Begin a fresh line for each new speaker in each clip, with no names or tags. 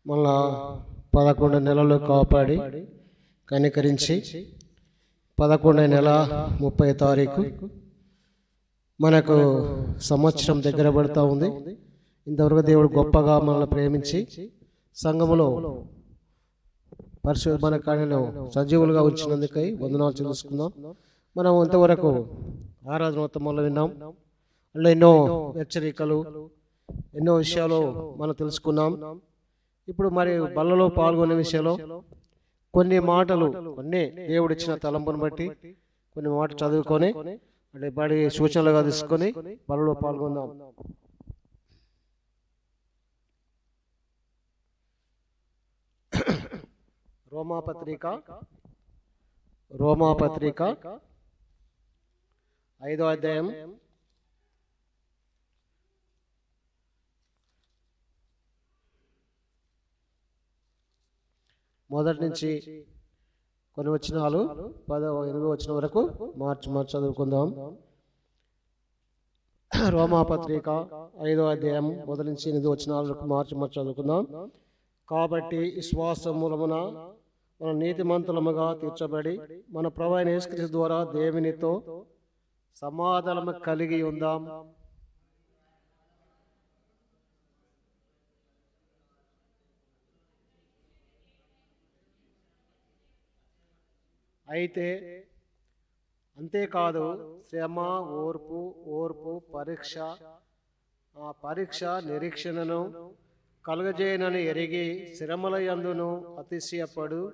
మళ్ళా 11 నెలలు కాపాడి కనికరించి 11 నెల 30 తారీఖు మనకు సంవత్సరం దగ్గర పడుతూ ఉంది. ఇంతవరకు దేవుడు గొప్పగా మనల్ని ప్రేమించి సంఘములో పరిశుద్ధ మన కార్యంలో సజీవులుగా ఉంచినందుకై వందనాలు చెల్లించుకుందాం. మనం ఇంతవరకు ఆరాధన మొత్తంలో విన్నాం. అందులో ఎన్నో హెచ్చరికలు, ఎన్నో విషయాలు మనం తెలుసుకున్నాం. ఇప్పుడు మరి బల్లలో పాల్గొనే విషయంలో కొన్ని మాటలు, కొన్ని దేవుడిచ్చిన తలంపును బట్టి కొన్ని మాటలు చదువుకొని అంటే బడి సూచనలుగా తీసుకొని బల్లలో పాల్గొందాం. రోమాపత్రిక 5వ అధ్యాయం 1 నుంచి కొన్ని వచనాలు 8వ వచనం వరకు మార్చి చదువుకుందాం. రోమాపత్రిక 5వ అధ్యాయం 1 నుంచి 8 వచనాల వరకు మార్చి చదువుకుందాం. కాబట్టి విశ్వాస మూలమున మన నీతిమంతులముగా తీర్చబడి మన ప్రభువైన యేసుక్రీస్తు ద్వారా దేవునితో సమాధానము కలిగి ఉందాం. అయితే అంతేకాదు శ్రమ, ఓర్పు పరీక్ష నిరీక్షణను కలుగజేయనని ఎరిగి శ్రమల యందును అతిశయపడుదాము.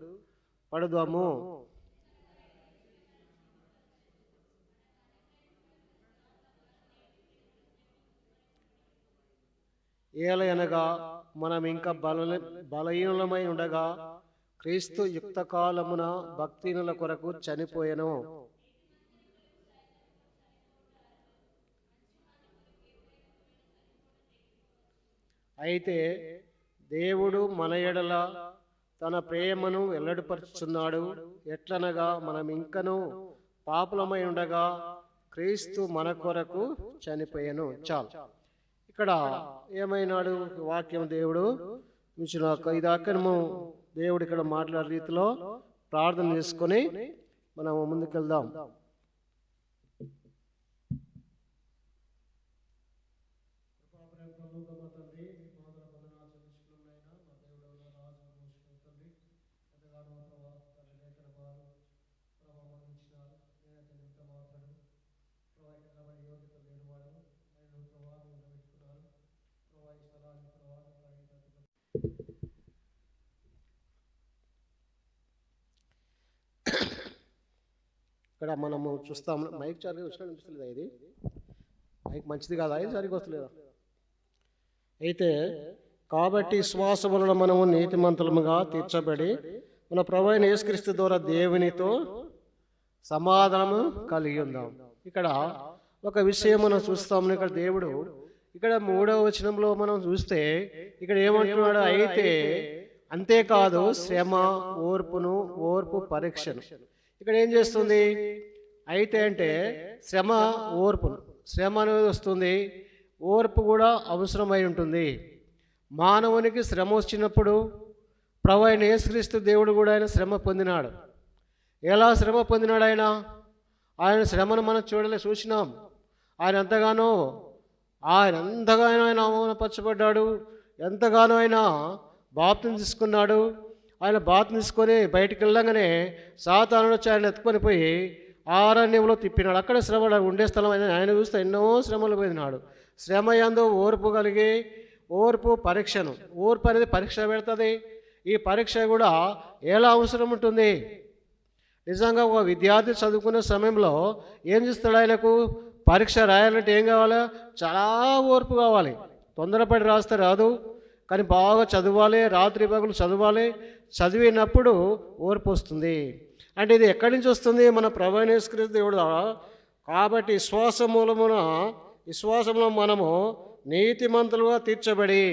ఏలయనగా మనం ఇంకా బలహీనులమై ఉండగా క్రీస్తు యుక్త కాలమున భక్తినుల కొరకు చనిపోయెను. అయితే దేవుడు మన ఎడల తన ప్రేమను వెల్లడిపరుచుచున్నాడు. ఎట్లనగా మనం ఇంకను పాపులమై ఉండగా క్రీస్తు మన కొరకు చనిపోయెను. చాలు. ఇక్కడ ఏమైనాడు వాక్యం దేవుడు ఇది అక్కడము దేవుడు ఇక్కడ మాట్లాడే రీతిలో ప్రార్థన చేసుకొని మనం ముందుకెళ్దాం. ఇక్కడ మనము చూస్తాం, మైక్ సరిగా వచ్చినా అనిపిస్తలేదా? ఇది మైక్ మంచిది కాదా? ఇది సరిగ్గా వస్తలేదా? అయితే కాబట్టి విశ్వాస వలన మనము నీతిమంతులముగా తీర్చబడి మన ప్రభువైన యేసుక్రీస్తు ద్వారా దేవునితో సమాధానము కలిగి ఉందాం. ఇక్కడ ఒక విషయం మనం చూస్తాము. ఇక్కడ దేవుడు ఇక్కడ 3వ వచనంలో మనం చూస్తే ఇక్కడ ఏమంటున్నాడు? అయితే అంతేకాదు శ్రమ, ఓర్పు పరీక్షను. ఇక్కడ ఏం చేస్తుంది? అయితే అంటే శ్రమ అనేది వస్తుంది. ఓర్పు కూడా అవసరమై ఉంటుంది. మానవునికి శ్రమ వచ్చినప్పుడు ప్రభువైన యేసుక్రీస్తు దేవుడు కూడా ఆయన శ్రమ పొందినాడు. ఎలా శ్రమ పొందినాడు? ఆయన శ్రమను మనం చూసినాం. ఆయన ఎంతగానో ఆయన అవమానపరచబడ్డాడు. ఎంతగానో ఆయన బాప్తిసం తీసుకున్నాడు. ఆయన బాప్తిసం తీసుకొని బయటికి వెళ్ళగానే సాతాను వచ్చి ఆయన ఎత్తుకొని పోయి ఆరణ్యంలో తిప్పినాడు. అక్కడ శ్రమ ఉండే స్థలం ఆయన చూస్తే ఎన్నో శ్రమలు పొందినాడు. శ్రమ యందు ఓర్పు కలిగి పరీక్షను. ఓర్పు అనేది పరీక్ష పెడుతుంది. ఈ పరీక్ష కూడా ఎలా అవసరం ఉంటుంది? నిజంగా ఒక విద్యార్థి చదువుకునే సమయంలో ఏం చేస్తాడు? ఆయనకు పరీక్ష రాయాలంటే ఏం కావాలి? చాలా ఓర్పు కావాలి. తొందరపడి రాస్తే రాదు, కానీ బాగా చదవాలి, రాత్రి పగలు చదవాలి. చదివినప్పుడు ఓర్పు వస్తుంది. అంటే ఇది ఎక్కడి నుంచి వస్తుంది? మన ప్రభువైన యేసుక్రీస్తు దేవుడు. కాబట్టి విశ్వాసంలో మనము నీతిమంతులుగా తీర్చబడి,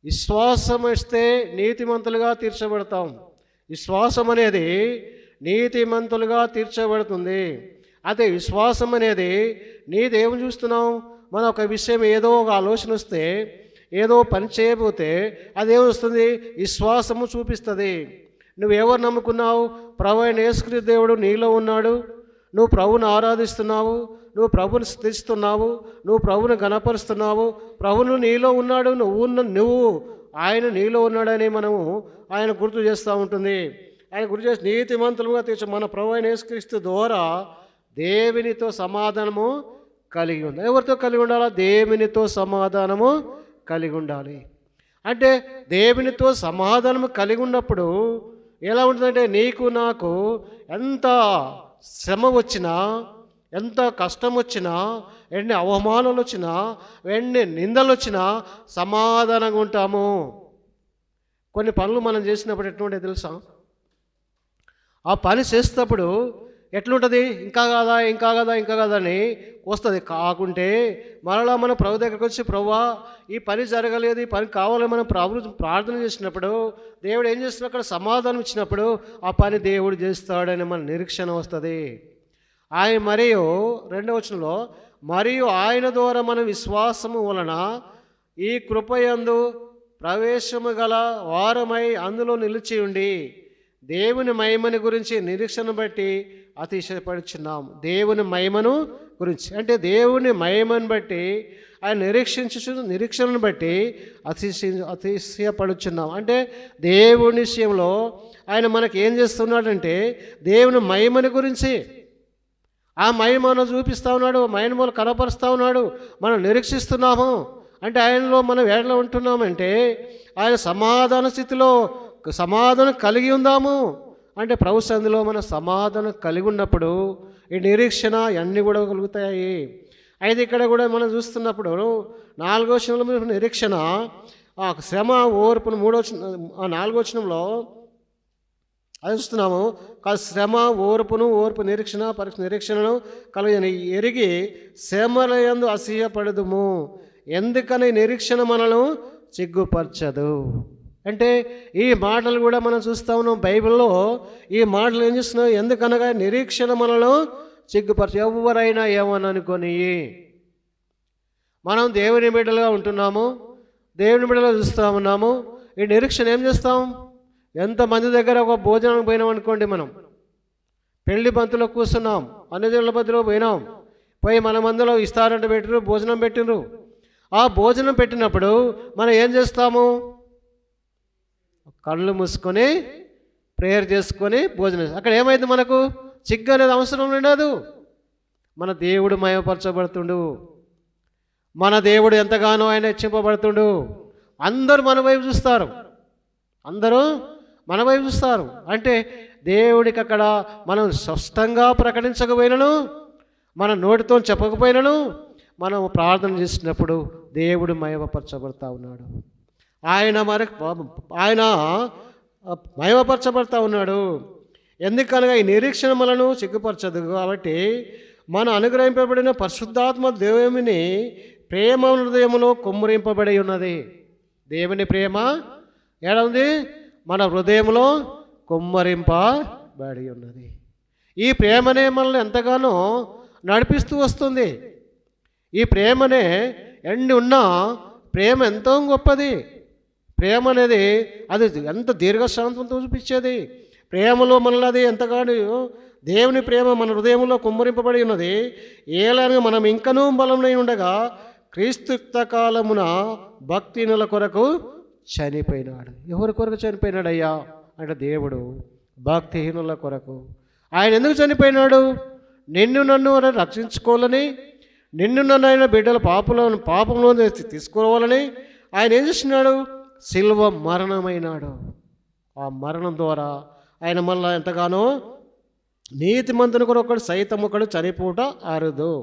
విశ్వాసం ఇస్తే నీతిమంతులుగా తీర్చబడతాం. విశ్వాసం అనేది నీతిమంతులుగా తీర్చబడుతుంది. అదే విశ్వాసం అనేది నీదేం చూస్తున్నాం? మన ఒక విషయం ఏదో ఒక ఆలోచన వస్తే ఏదో పని చేయబోతే అదేమొస్తుంది? విశ్వాసము చూపిస్తుంది. నువ్వెవరు నమ్ముకున్నావు? ప్రభు అయిన యేసుక్రీస్తు దేవుడు నీలో ఉన్నాడు. నువ్వు ప్రభువుని ఆరాధిస్తున్నావు, నువ్వు ప్రభుని స్తుతిస్తున్నావు, నువ్వు ప్రభుని ఘనపరుస్తున్నావు. ప్రభువు నీలో ఉన్నాడు, నువ్వు ఆయన నీలో ఉన్నాడని మనము ఆయన గుర్తు చేస్తూ ఉంటుంది. ఆయన గుర్తు చేసి నీతిమంతులుగా తీర్చి మన ప్రభు అయిన యేసుక్రీస్తు ద్వారా దేవునితో సమాధానము కలిగి ఉంది. ఎవరితో కలిగి ఉండాలా? దేవునితో సమాధానము కలిగి ఉండాలి. అంటే దేవునితో సమాధానము కలిగి ఉన్నప్పుడు ఎలా ఉంటుందంటే, నీకు నాకు ఎంత శ్రమ వచ్చినా, ఎంత కష్టం వచ్చినా, ఎన్ని అవమానాలు వచ్చినా, ఎన్ని నిందలు వచ్చినా సమాధానంగా ఉంటాము. కొన్ని పనులు మనం చేసినప్పుడు ఎట్లుంటాయి తెలుసా? ఆ పని చేసేటప్పుడు ఎట్లుంటుంది? ఇంకా కాదా, ఇంకా కాదా, ఇంకా కాదా అని వస్తుంది. కాకుంటే మరలా మన ప్రభు దగ్గరికి వచ్చి, ప్రభువా ఈ పని జరగలేదు, ఈ పని కావాలని మనం ప్రార్థన చేసినప్పుడు దేవుడు ఏం చేస్తున్నాడు? అక్కడ సమాధానం ఇచ్చినప్పుడు ఆ పని దేవుడు చేస్తాడని మన నిరీక్షణ వస్తుంది. ఆయన మరియు 2వ వచనంలో, మరియు ఆయన ద్వారా మన విశ్వాసము వలన ఈ కృపయందు ప్రవేశము గల వారమై అందులో నిలిచి ఉండి దేవుని మహిమని గురించి నిరీక్షణ బట్టి అతిశయపడుచున్నాం. దేవుని మహిమను గురించి అంటే దేవుని మహిమను బట్టి ఆయన నిరీక్షణను బట్టి అతిశయపడుచున్నాం. అంటే దేవుని విషయంలో ఆయన మనకి ఏం చేస్తున్నాడంటే దేవుని మహిమని గురించి ఆ మహిమను చూపిస్తూ ఉన్నాడు, మహిమను కనపరుస్తూ ఉన్నాడు. మనం నిరీక్షిస్తున్నాము అంటే ఆయనలో మనం ఏడలో ఉంటున్నామంటే ఆయన సమాధాన స్థితిలో సమాధానం కలిగి ఉందాము అంటే ప్రభు సన్నిధిలో మన సమాధానం కలిగి ఉన్నప్పుడు ఈ నిరీక్షణ అన్నీ కూడా కలుగుతాయి. అయితే ఇక్కడ కూడా మనం చూస్తున్నప్పుడు 4వ వచనంలో నిరీక్షణ శ్రమ ఓర్పును 4వ వచనంలో అది చూస్తున్నాము. శ్రమ ఓర్పును, ఓర్పు నిరీక్షణ, పరీక్ష నిరీక్షణను కలిగిన ఎరిగి శ్రమలయందు అసూయపడదుము, ఎందుకని నిరీక్షణ మనను సిగ్గుపరచదు. అంటే ఈ మాటలు కూడా మనం చూస్తూ ఉన్నాం బైబిల్లో. ఈ మాటలు ఏం చేస్తున్నాం? ఎందుకనగా నిరీక్షణ మనలో సిగ్గుపరచు. ఎవరైనా ఏమని అనుకొని మనం దేవుని బిడ్డలుగా ఉంటున్నాము, దేవుని బిడ్డలుగా చూస్తూ ఉన్నాము. ఈ నిరీక్షణ ఏం చేస్తాం? ఎంతమంది దగ్గర ఒక భోజనానికి పోయినాం అనుకోండి, మనం పెళ్లి బంతులో కూర్చున్నాం, అన్నజనుల మధ్యలో పోయినాం, పోయి మన మందులో ఇస్తారంటే పెట్టిరు, భోజనం పెట్టినరు. ఆ భోజనం పెట్టినప్పుడు మనం ఏం చేస్తాము? కళ్ళు మూసుకొని ప్రేయర్ చేసుకొని భోజనం. అక్కడ ఏమైంది? మనకు సిగ్గు అనేది అవసరం ఉండదు. మన దేవుడు మహిమపరచబడుతుండు, మన దేవుడు ఎంతగానో ఆయన హెచ్చింపబడుతుండు. అందరూ మన వైపు చూస్తారు, అందరూ మన వైపు చూస్తారు. అంటే దేవుడికి అక్కడ మనం స్పష్టంగా ప్రకటించకపోయినను, మన నోటితో చెప్పకపోయినను, మనం ప్రార్థన చేసినప్పుడు దేవుడు మహిమపరచబడతా ఉన్నాడు. ఆయన మహిమపరచబడతా ఉన్నాడు. ఎందుకనగా ఈ నిరీక్షణ మనను సిగ్గుపరచదు. కాబట్టి మన అనుగ్రహింపబడిన పరిశుద్ధాత్మ దేవుని ప్రేమ హృదయములో కుమ్మరింపబడి ఉన్నది. దేవుని ప్రేమ ఏడ ఉంది? మన హృదయంలో కుమ్మరింపబడి ఉన్నది. ఈ ప్రేమనే మనల్ని ఎంతగానో నడిపిస్తూ వస్తుంది. ఈ ప్రేమనే ఎండి ఉన్న ప్రేమ ఎంతో గొప్పది. ప్రేమ అనేది అది ఎంత దీర్ఘశాంతంతో చూపించేది. ప్రేమలో మనల్ని అది ఎంతగానో దేవుని ప్రేమ మన హృదయంలో కుమ్మరింపబడి ఉన్నది. ఏలాగా మనం ఇంకనూ బలమై ఉండగా క్రీస్తుక్త కాలమున భక్తినుల కొరకు చనిపోయినాడు. ఎవరి కొరకు చనిపోయినాడయ్యా అంటే దేవుడు భక్తిహీనుల కొరకు. ఆయన ఎందుకు చనిపోయినాడు? నిన్ను నన్ను రక్షించుకోవాలని, నిన్ను నన్ను ఆయన బిడ్డల పాపంలో తీసుకోవాలని ఆయన ఏం చేస్తున్నాడు? శిలువ మరణమైనాడు. ఆ మరణం ద్వారా ఆయన మళ్ళా ఎంతగానో నీతిమంతుని కొరకు సైతం ఒకడు చనిపోట అరుదు.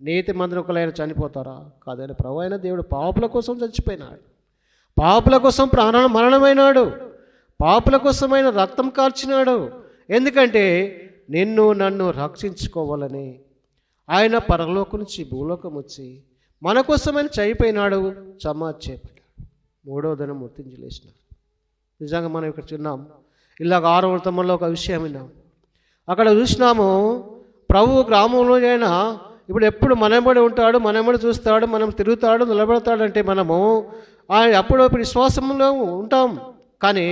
నీతిమంతుని ఒకరు చనిపోతారా? కాదని ప్రభు అయిన దేవుడు పాపుల కోసం చచ్చిపోయినాడు, పాపుల కోసం మరణమైనాడు, పాపుల కోసమైన రక్తం కార్చినాడు. ఎందుకంటే నిన్ను నన్ను రక్షించుకోవాలని ఆయన పరలోకం నుంచి భూలోకం వచ్చి మన కోసమైన చనిపోయినాడు, చేపట్టాడు. 3వ దినం మృత్యుంజయ లేచినాడు. నిజంగా మనం ఇక్కడ చూన్నాం. ఇలాగ 6వ వృత్తంలో ఒక విషయం విన్నాం. అక్కడ చూసినాము, ప్రభు గ్రామంలో అయినా ఇప్పుడు ఎప్పుడు మనబడి ఉంటాడు, మనబడి చూస్తాడు, మనం తిరుగుతాడు, నిలబడతాడంటే మనము అప్పుడు విశ్వాసంలో ఉంటాం. కానీ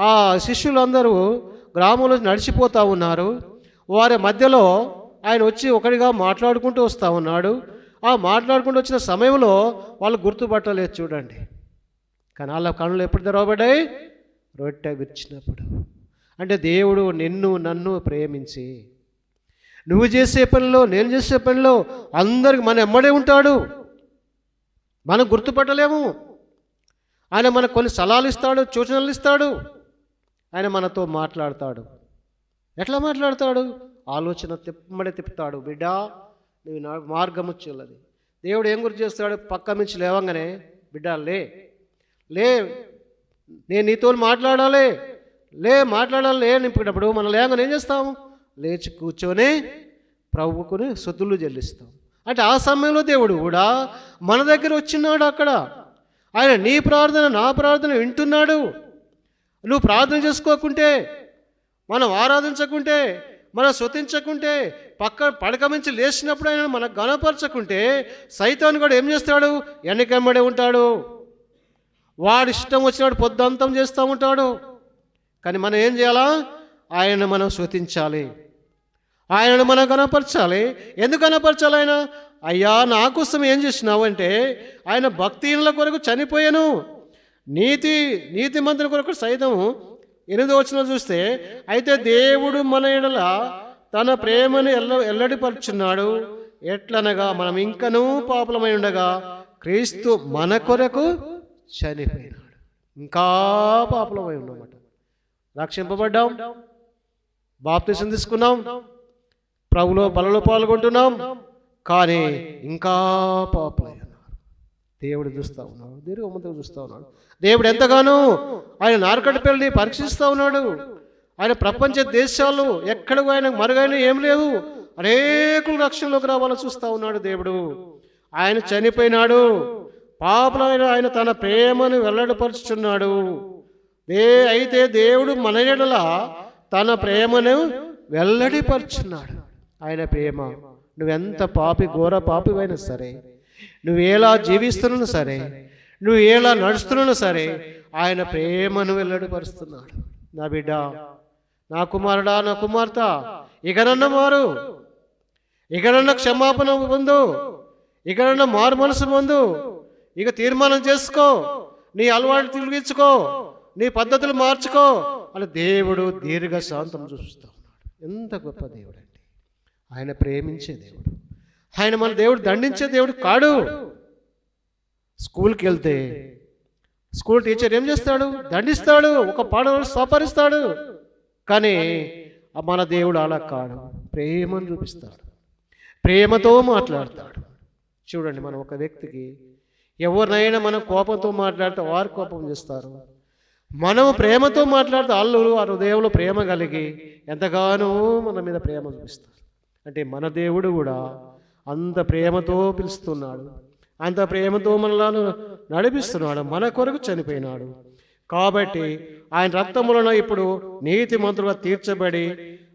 ఆ శిష్యులందరూ గ్రామంలో నడిచిపోతూ ఉన్నారు. వారి మధ్యలో ఆయన వచ్చి ఒకటిగా మాట్లాడుకుంటూ వస్తూ ఉన్నాడు. ఆ మాట్లాడుకుంటూ వచ్చిన సమయంలో వాళ్ళు గుర్తుపట్టలేదు చూడండి. కానీ వాళ్ళ కళ్ళు ఎప్పుడు తెరవబడ్డాయి? రొట్టె విరిచినప్పుడు. అంటే దేవుడు నన్ను ప్రేమించి నువ్వు చేసే పనిలో, నేను చేసే పనిలో అందరికి మన ఎమ్మడే ఉంటాడు. మనం గుర్తుపట్టలేము. ఆయన మనకు కొన్ని సలహాలు ఇస్తాడు, సూచనలు ఇస్తాడు. ఆయన మనతో మాట్లాడతాడు. ఎట్లా మాట్లాడతాడు? ఆలోచన తిప్పుతాడు. బిడ్డ, నువ్వు మార్గము చెల్లది. దేవుడు ఏం గుర్తు చేస్తాడు? పక్క నుంచి లేవంగానే, బిడ్డ లే, నేను నీతో మాట్లాడాలి నింపుకున్నప్పుడు మనం లేవగానే ఏం చేస్తాము? లేచి కూర్చొని ప్రభువుకుని స్తుతులు చెల్లిస్తాం. అంటే ఆ సమయంలో దేవుడు కూడా మన దగ్గర వచ్చినాడు. అక్కడ ఆయన నీ ప్రార్థన, నా ప్రార్థన వింటున్నాడు. నువ్వు ప్రార్థన చేసుకోకుంటే, మనం ఆరాధించకుంటే, మనం స్తుతించకుంటే, పడక నుంచి లేచినప్పుడు ఆయన మనకు గణపరచకుంటే, సైతాను కూడా ఏం చేస్తాడు? వెనకెమ్మడే ఉంటాడు. వాడి ఇష్టం వచ్చినాడు పొద్దంతం చేస్తూ ఉంటాడు. కానీ మనం ఏం చేయాలా? ఆయనను మనం స్తుతించాలి, ఆయనను మనం గణపరచాలి. ఎందుకు గణపరచాలి? ఆయన అయ్యా నా కోసం ఏం చేసినావు అంటే, ఆయన భక్తిహీనుల కొరకు చనిపోయాను, నీతిమంతుల కొరకు సైతం 8వ వచనం చూస్తే, అయితే దేవుడు మన ఎడల తన ప్రేమను ఎల్లడిపరుచున్నాడు. ఎట్లనగా మనం ఇంకనూ పాపులమై ఉండగా క్రీస్తు మన కొరకు చనిపోయినాడు. ఇంకా పాపులమై ఉన్నమాట. రక్షింపబడ్డాం, బాప్తిసం తీసుకున్నాం, ప్రభులో బలలో పాల్గొంటున్నాం. కానీ ఇంకా పాపులై ఉన్నారు. దేవుడు చూస్తూ ఉన్నాడు, దీర్ఘమంతుగా చూస్తూ ఉన్నాడు. దేవుడు ఎంతగానో ఆయన నారకట్టపల్లిని పరీక్షిస్తూ ఉన్నాడు. ఆయన ప్రపంచ దేశాలు ఎక్కడికి ఆయన మరుగైన ఏం లేవు, అనేకులు రక్షణలోకి రావాలని చూస్తూ ఉన్నాడు దేవుడు. ఆయన చనిపోయినాడు, పాపులైన ఆయన తన ప్రేమను వెల్లడిపరుచుచున్నాడు. అయితే దేవుడు మన ఎడల తన ప్రేమను వెల్లడిపరుచున్నాడు. ఆయన ప్రేమ, నువ్వెంత ఘోర పాపివైనా సరే, నువ్వు ఎలా జీవిస్తున్నా సరే, నువ్వు ఎలా నడుస్తున్నా సరే, ఆయన ప్రేమను వెల్లడిపరుస్తున్నాడు. నా బిడ్డ, నా కుమారుడా, నా కుమార్తె, ఇకనన్నా మారు, ఇకనన్నా క్షమాపణ పొందు, ఇకనన్నా మారు మనసు పొందు. ఇక తీర్మానం చేసుకో, నీ అలవాటు తిరిగించుకో, నీ పద్ధతులు మార్చుకో అని దేవుడు దీర్ఘశాంతం చూస్తూ ఉన్నాడు. ఎంత గొప్ప దేవుడు అండి! ఆయన ప్రేమించే దేవుడు. ఆయన మన దేవుడు దండించే దేవుడు కాడు. స్కూల్కి వెళ్తే స్కూల్ టీచర్ ఏం చేస్తాడు? దండిస్తాడు, ఒక పాఠం సపరిస్తాడు. కానీ మన దేవుడు అలా కాడు, ప్రేమను చూపిస్తాడు, ప్రేమతో మాట్లాడతాడు. చూడండి, మనం ఒక వ్యక్తికి ఎవరినైనా మనం కోపంతో మాట్లాడితే వారు కోపం చేస్తారు. మనము ప్రేమతో మాట్లాడితే వాళ్ళు ఆ హృదయంలో ప్రేమ కలిగి ఎంతగానో మన మీద ప్రేమ చూపిస్తారు. అంటే మన దేవుడు కూడా అంత ప్రేమతో పిలుస్తున్నాడు, అంత ప్రేమతో మనలను నడిపిస్తున్నాడు, మన కొరకు చనిపోయినాడు. కాబట్టి ఆయన రక్తములను ఇప్పుడు నీతిమంతులుగా తీర్చబడి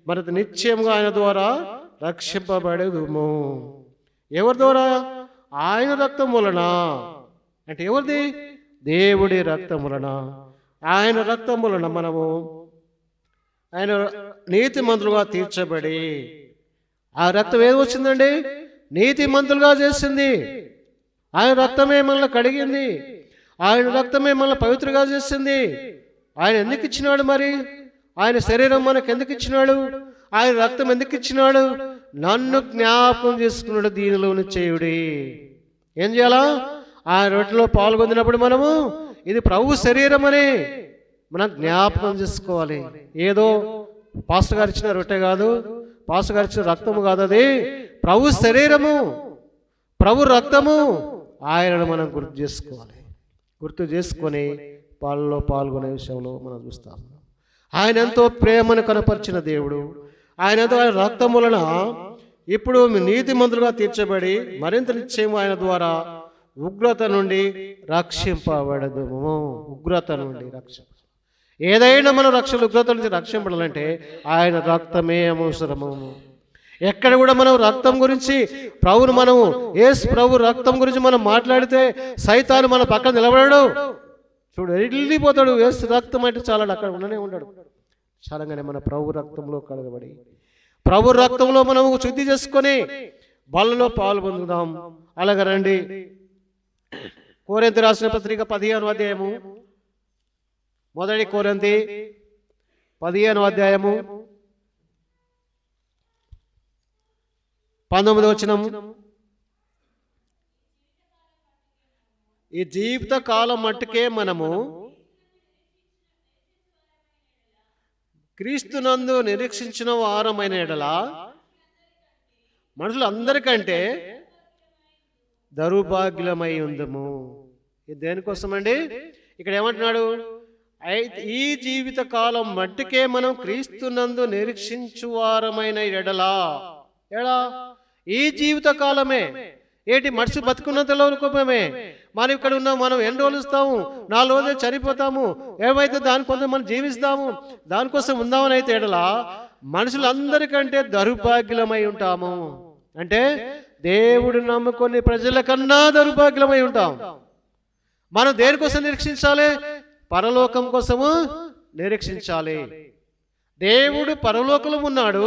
మనకు నిశ్చయంగా ఆయన ద్వారా రక్షింపబడదుము. ఎవరి ద్వారా? ఆయన రక్తం వలన. అంటే ఎవరిది? దేవుడి రక్తం వలన. ఆయన రక్తం వలన మనము ఆయన నీతిమంతులుగా తీర్చబడి, ఆ రక్తం ఏది వచ్చిందండి? నీతిమంతులుగా చేసింది. ఆయన రక్తమే మనల్ని కడిగింది, ఆయన రక్తమే మనల్ని పవిత్రంగా చేసింది. ఆయన ఎందుకు ఇచ్చినాడు మరి? ఆయన శరీరం మనకు ఎందుకు ఇచ్చినాడు? ఆయన రక్తం ఎందుకు ఇచ్చినాడు? నన్ను జ్ఞాపకం చేసుకున్నాడు దీనిలోని చేయుడి. ఏం చేయాలా? ఆ రొట్టెలో పాల్గొందినప్పుడు మనము ఇది ప్రభు శరీరం అని మనం జ్ఞాపకం చేసుకోవాలి. ఏదో పాస్టర్ గారు ఇచ్చిన రొట్టె కాదు, పాస్టర్ గారు ఇచ్చిన రక్తము కాదు, అది ప్రభు శరీరము, ప్రభు రక్తము. ఆయనను మనం గుర్తు చేసుకోవాలి. గుర్తు చేసుకొని పాలలో పాల్గొనే విషయంలో మనం చూస్తాము. ఆయన ఎంతో ప్రేమను కనపరిచిన దేవుడు. ఆయన రక్తం వలన ఇప్పుడు నీతిమంతులుగా తీర్చబడి మరింత నిశ్చయం ఆయన ద్వారా ఉగ్రత నుండి రక్షింపబడదుము. ఉగ్రత నుండి ఏదైనా మన ఉగ్రత నుంచి రక్షింపడాలంటే ఆయన రక్తమే అవసరము. ఎక్కడ కూడా మనం రక్తం గురించి ప్రభువును మనం యేసు ప్రభు రక్తం గురించి మనం మాట్లాడితే సైతాను మన పక్కన నిలబడాడు. చూడు వెళ్ళిపోతాడు. యేసు రక్తం అంటే చాలా అక్కడ ఉండనే ఉన్నాడు. చాలాగానే మన ప్రభు రక్తంలో కడగబడి ప్రభు రక్తంలో మనం శుద్ధి చేసుకొని బలలో పాలు పొందుదాం. అలాగే రండి, కొరింథీ రాసిన పత్రిక 15వ అధ్యాయము, మొదటి కొరింథీ 15వ అధ్యాయము 19వ వచనం. ఈ జీవిత కాలం మట్టుకే మనము క్రీస్తునందు నిరీక్షించిన వారమైన ఎడల మనుషులందరికంటే దౌర్భాగ్యులమై ఉందము. ఇది దేనికోసమండి? ఇక్కడ ఏమంటున్నాడు? ఈ జీవిత కాలం మట్టుకే మనం క్రీస్తునందు నిరీక్షించు వారమైన ఎడలా ఈ జీవిత కాలమే ఏంటి? మనిషి బతుకున్నంతలో రూపమే. మనం ఇక్కడ ఉన్నాం, మనం ఎన్ని రోజులు ఇస్తాము, 4 రోజులు చనిపోతాము, ఏమైతే దానికోసం మనం జీవిస్తాము, దానికోసం ఉందామని అయితే ఎడలా మనుషులందరికంటే దౌర్భాగ్యులమై ఉంటాము. అంటే దేవుడు నమ్ముకొని ప్రజల కన్నా దౌర్భాగ్యులమై ఉంటాం. మనం దేనికోసం నిరీక్షించాలి? పరలోకం కోసము నిరీక్షించాలి. దేవుడు పరలోకంలో ఉన్నాడు,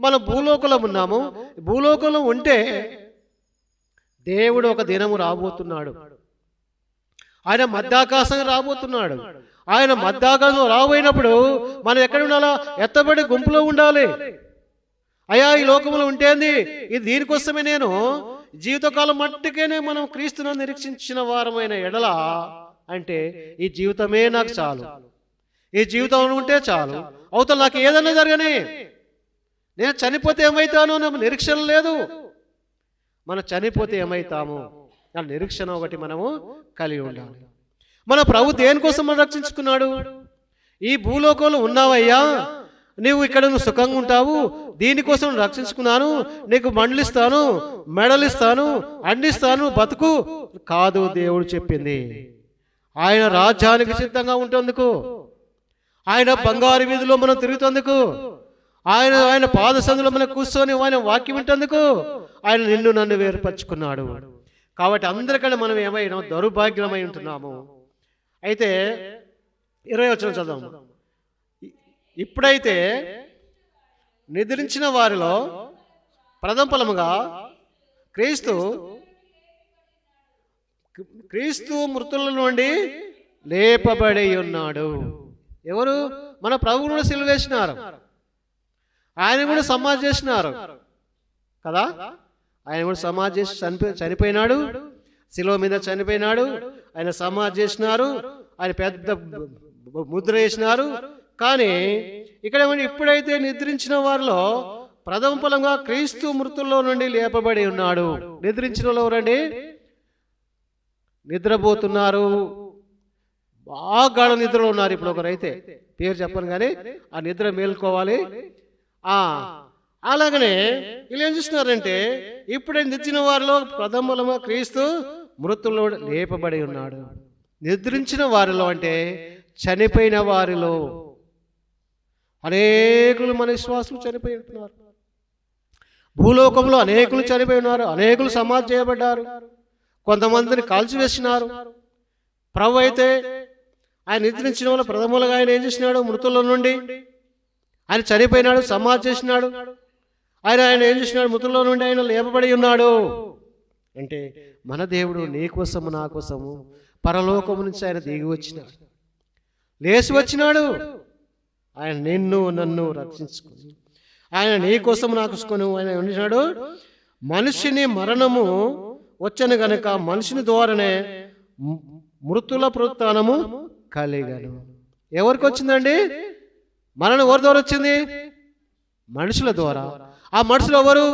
మనం భూలోకంలో ఉన్నాము. భూలోకంలో ఉంటే దేవుడు ఒక దినము రాబోతున్నాడు. ఆయన మధ్యాకాశం రాబోతున్నాడు. ఆయన మధ్యాకాశం రాబోయినప్పుడు మనం ఎక్కడ ఉండాలా? ఎత్తబడి గుంపులో ఉండాలి. అయ్యా ఈ లోకంలో ఉంటేంది, ఇది దీనికోసమే నేను జీవితకాలం మట్టుకేనే మనం క్రీస్తును నిరీక్షించిన వారమైన ఎడల అంటే ఈ జీవితమే నాకు చాలు, ఈ జీవితం ఉంటే చాలు, అవతల నాకు ఏదన్నా జరగని, నేను చనిపోతే ఏమవుతానో నాకు నిరీక్షణ లేదు. మనం చనిపోతే ఏమవుతాము ఆ నిరీక్షణ ఒకటి మనము కలిగి ఉండాలి. మన ప్రభు దేనికోసం మనం రక్షించుకున్నాడు? ఈ భూలోకంలో ఉన్నావయ్యా, నువ్వు ఇక్కడ నువ్వు సుఖంగా ఉంటావు, దీనికోసం రక్షించుకున్నాను, నీకు మండలిస్తాను, మెడలిస్తాను, అండిస్తాను, బతుకు కాదు. దేవుడు చెప్పింది ఆయన రాజ్యానికి సిద్ధంగా ఉంటేందుకు, ఆయన బంగారు వీధిలో మనం తిరుగుతందుకు, ఆయన పాదసందులో మనం కూర్చొని ఆయన వాక్యం వింటందుకు ఆయన నిన్ను నన్ను వేరుపరుచుకున్నాడు. కాబట్టి అందరికంటే మనం ఏమైనా దౌర్భాగ్యమై ఉంటున్నాము. అయితే 20వ వచనం చదవము. ఇప్పుడైతే నిద్రించిన వారిలో ప్రథమ ఫలముగా క్రీస్తు మృతుల నుండి లేపబడి ఉన్నాడు. ఎవరు? మన ప్రభువును కూడా సిలువ వేసినారు, ఆయన కూడా సమాధి చేసినారు కదా. ఆయన కూడా సమాధి చేసి చనిపోయినాడు, శిలువ మీద చనిపోయినాడు, ఆయన సమాధి చేసినారు, ఆయన పెద్ద ముద్ర వేసినారు. కానీ ఇక్కడ ఇప్పుడైతే నిద్రించిన వారిలో ప్రథమ ఫలంగా క్రీస్తు మృతుల్లో నుండి లేపబడి ఉన్నాడు. నిద్రించిన వాళ్ళు ఎవరండి? నిద్రపోతున్నారు, బాగా గాఢ నిద్రలో ఉన్నారు. ఇప్పుడు ఒకరైతే పేరు చెప్పను కానీ ఆ నిద్ర మేల్కోవాలి. అలాగనే వీళ్ళు ఏం చేస్తున్నారంటే ఇప్పుడే నిద్రించిన వారిలో ప్రథమ ఫలముగా క్రీస్తు మృతుల్లో లేపబడి ఉన్నాడు. నిద్రించిన వారిలో అంటే చనిపోయిన వారిలో అనేకులు మన విశ్వాసులు చనిపోయి ఉంటున్నారు. భూలోకంలో అనేకులు చనిపోయి ఉన్నారు, అనేకులు సమాధి చేయబడ్డారు, కొంతమందిని కాల్చివేసినారు. ప్రభు అయితే ఆయన నిద్రించిన వాళ్ళ ప్రథములుగా ఆయన ఏం చేసినాడు? మృతుల నుండి ఆయన చనిపోయినాడు, సమాధి చేసినాడు. ఆయన ఏం చేసినాడు? మృతుల్లో నుండి ఆయన లేపబడి ఉన్నాడు. అంటే మన దేవుడు నీ కోసము నా కోసము పరలోకము నుంచి ఆయన దిగి వచ్చినాడు, లేచి వచ్చినాడు. ఆయన నిన్ను నన్ను రక్షించుకుని ఆయన నీ కోసం నాకుసుకొని ఆయన ఉండినాడు. మనిషిని మరణము వచ్చను గనుక మనిషిని ద్వారానే మృతుల పునరుత్థానము కలిగను. ఎవరికి వచ్చిందండి మరణం? ఎవరి ద్వారా వచ్చింది? మనుషుల ద్వారా. ఆ మనుషులు ఎవరు?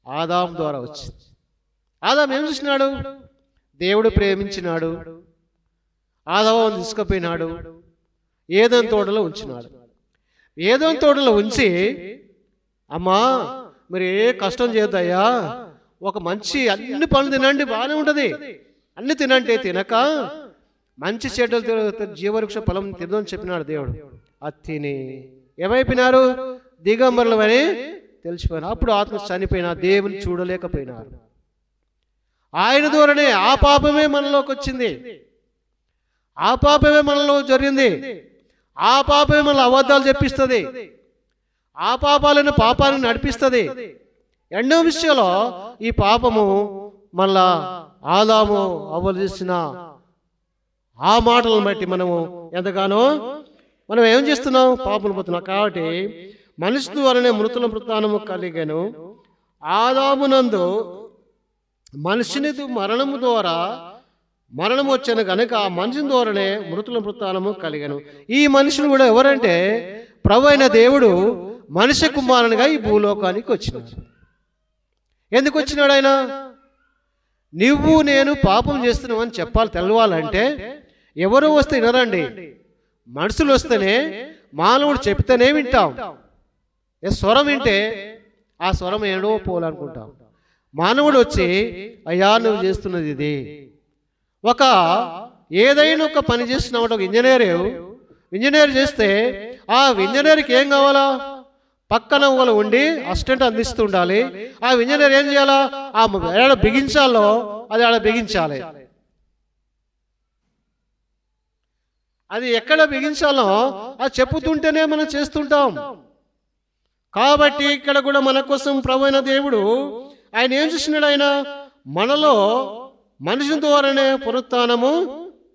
ఆదాం ద్వారా వచ్చింది. ఆదాం ఏం చేసినాడు? దేవుడు ప్రేమించినాడు, ఆదామును తీసుకుపోయినాడు, ఏదైనా తోటలో ఉంచినాడు. ఏదైనా తోటలో ఉంచి, అమ్మా మీరు ఏ కష్టం చేద్దయ్యా, ఒక మంచి అన్ని పనులు తినండి, బాగానే ఉంటుంది, అన్ని తినంటే తినక మంచి చెడ్డలు జీవవృక్ష ఫలం తినదని చెప్పినాడు దేవుడు. అది తిని ఏమైపోయినారు? దిగంబరులమని తెలిసిపోయినా. అప్పుడు ఆత్మ చనిపోయినా దేవుని చూడలేకపోయినారు. ఆయన ద్వారానే ఆ పాపమే మనలోకి వచ్చింది, ఆ పాపమే మనలో జరిగింది, ఆ పాపమే మనలో అబద్ధాలు చెప్పిస్తుంది, ఆ పాపాలను పాపాన్ని నడిపిస్తుంది. ఎన్నో విషయాల్లో ఈ పాపము మళ్ళా ఆదాము అవ్వలు చేసిన ఆ మాటలను బట్టి మనము ఎంతగానో మనం ఏం చేస్తున్నాం, పాపలు పోతున్నాం. కాబట్టి మనిషి ద్వారానే మృతుల పుత్తానము కలిగెను. ఆదామునందు మనిషిని మరణము ద్వారా మరణము వచ్చాను కనుక ఆ మనిషిని ద్వారానే మృతుల పుత్తానము కలిగెను. ఈ మనుషులు కూడా ఎవరంటే ప్రభు అయిన దేవుడు మనిషి కుమారునిగా ఈ భూలోకానికి వచ్చినాడు. ఎందుకు వచ్చినాడు ఆయన? నువ్వు నేను పాపం చేస్తున్నావు అని చెప్పాలి, తెలవాలంటే ఎవరు వస్తే వినరండి, మనుషులు వస్తేనే, మానవుడు చెప్తేనే వింటాం. స్వరం వింటే ఆ స్వరం ఏడో పోవాలనుకుంటాం. మానవుడు వచ్చి అయ్యా నువ్వు చేస్తున్నది ఇది, ఒక ఏదైనా ఒక పని చేస్తున్నావు. ఒక ఇంజనీర్ చేస్తే ఆ ఇంజనీర్కి ఏం కావాలా? పక్కన వాళ్ళు ఉండి అసిస్టెంట్ అందిస్తూ ఉండాలి. ఆ ఇంజనీర్ ఏం చేయాలా? ఆ ఎక్కడ బిగించాలో అది ఆడ బిగించాలి, అది ఎక్కడ బిగించాలో అది చెప్పుతుంటేనే మనం చేస్తుంటాం. కాబట్టి ఇక్కడ కూడా మన కోసం ప్రభు అయిన దేవుడు ఆయన ఏం చేసినాడు? ఆయన మనలో మనిషి ద్వారానే పునరుత్థానము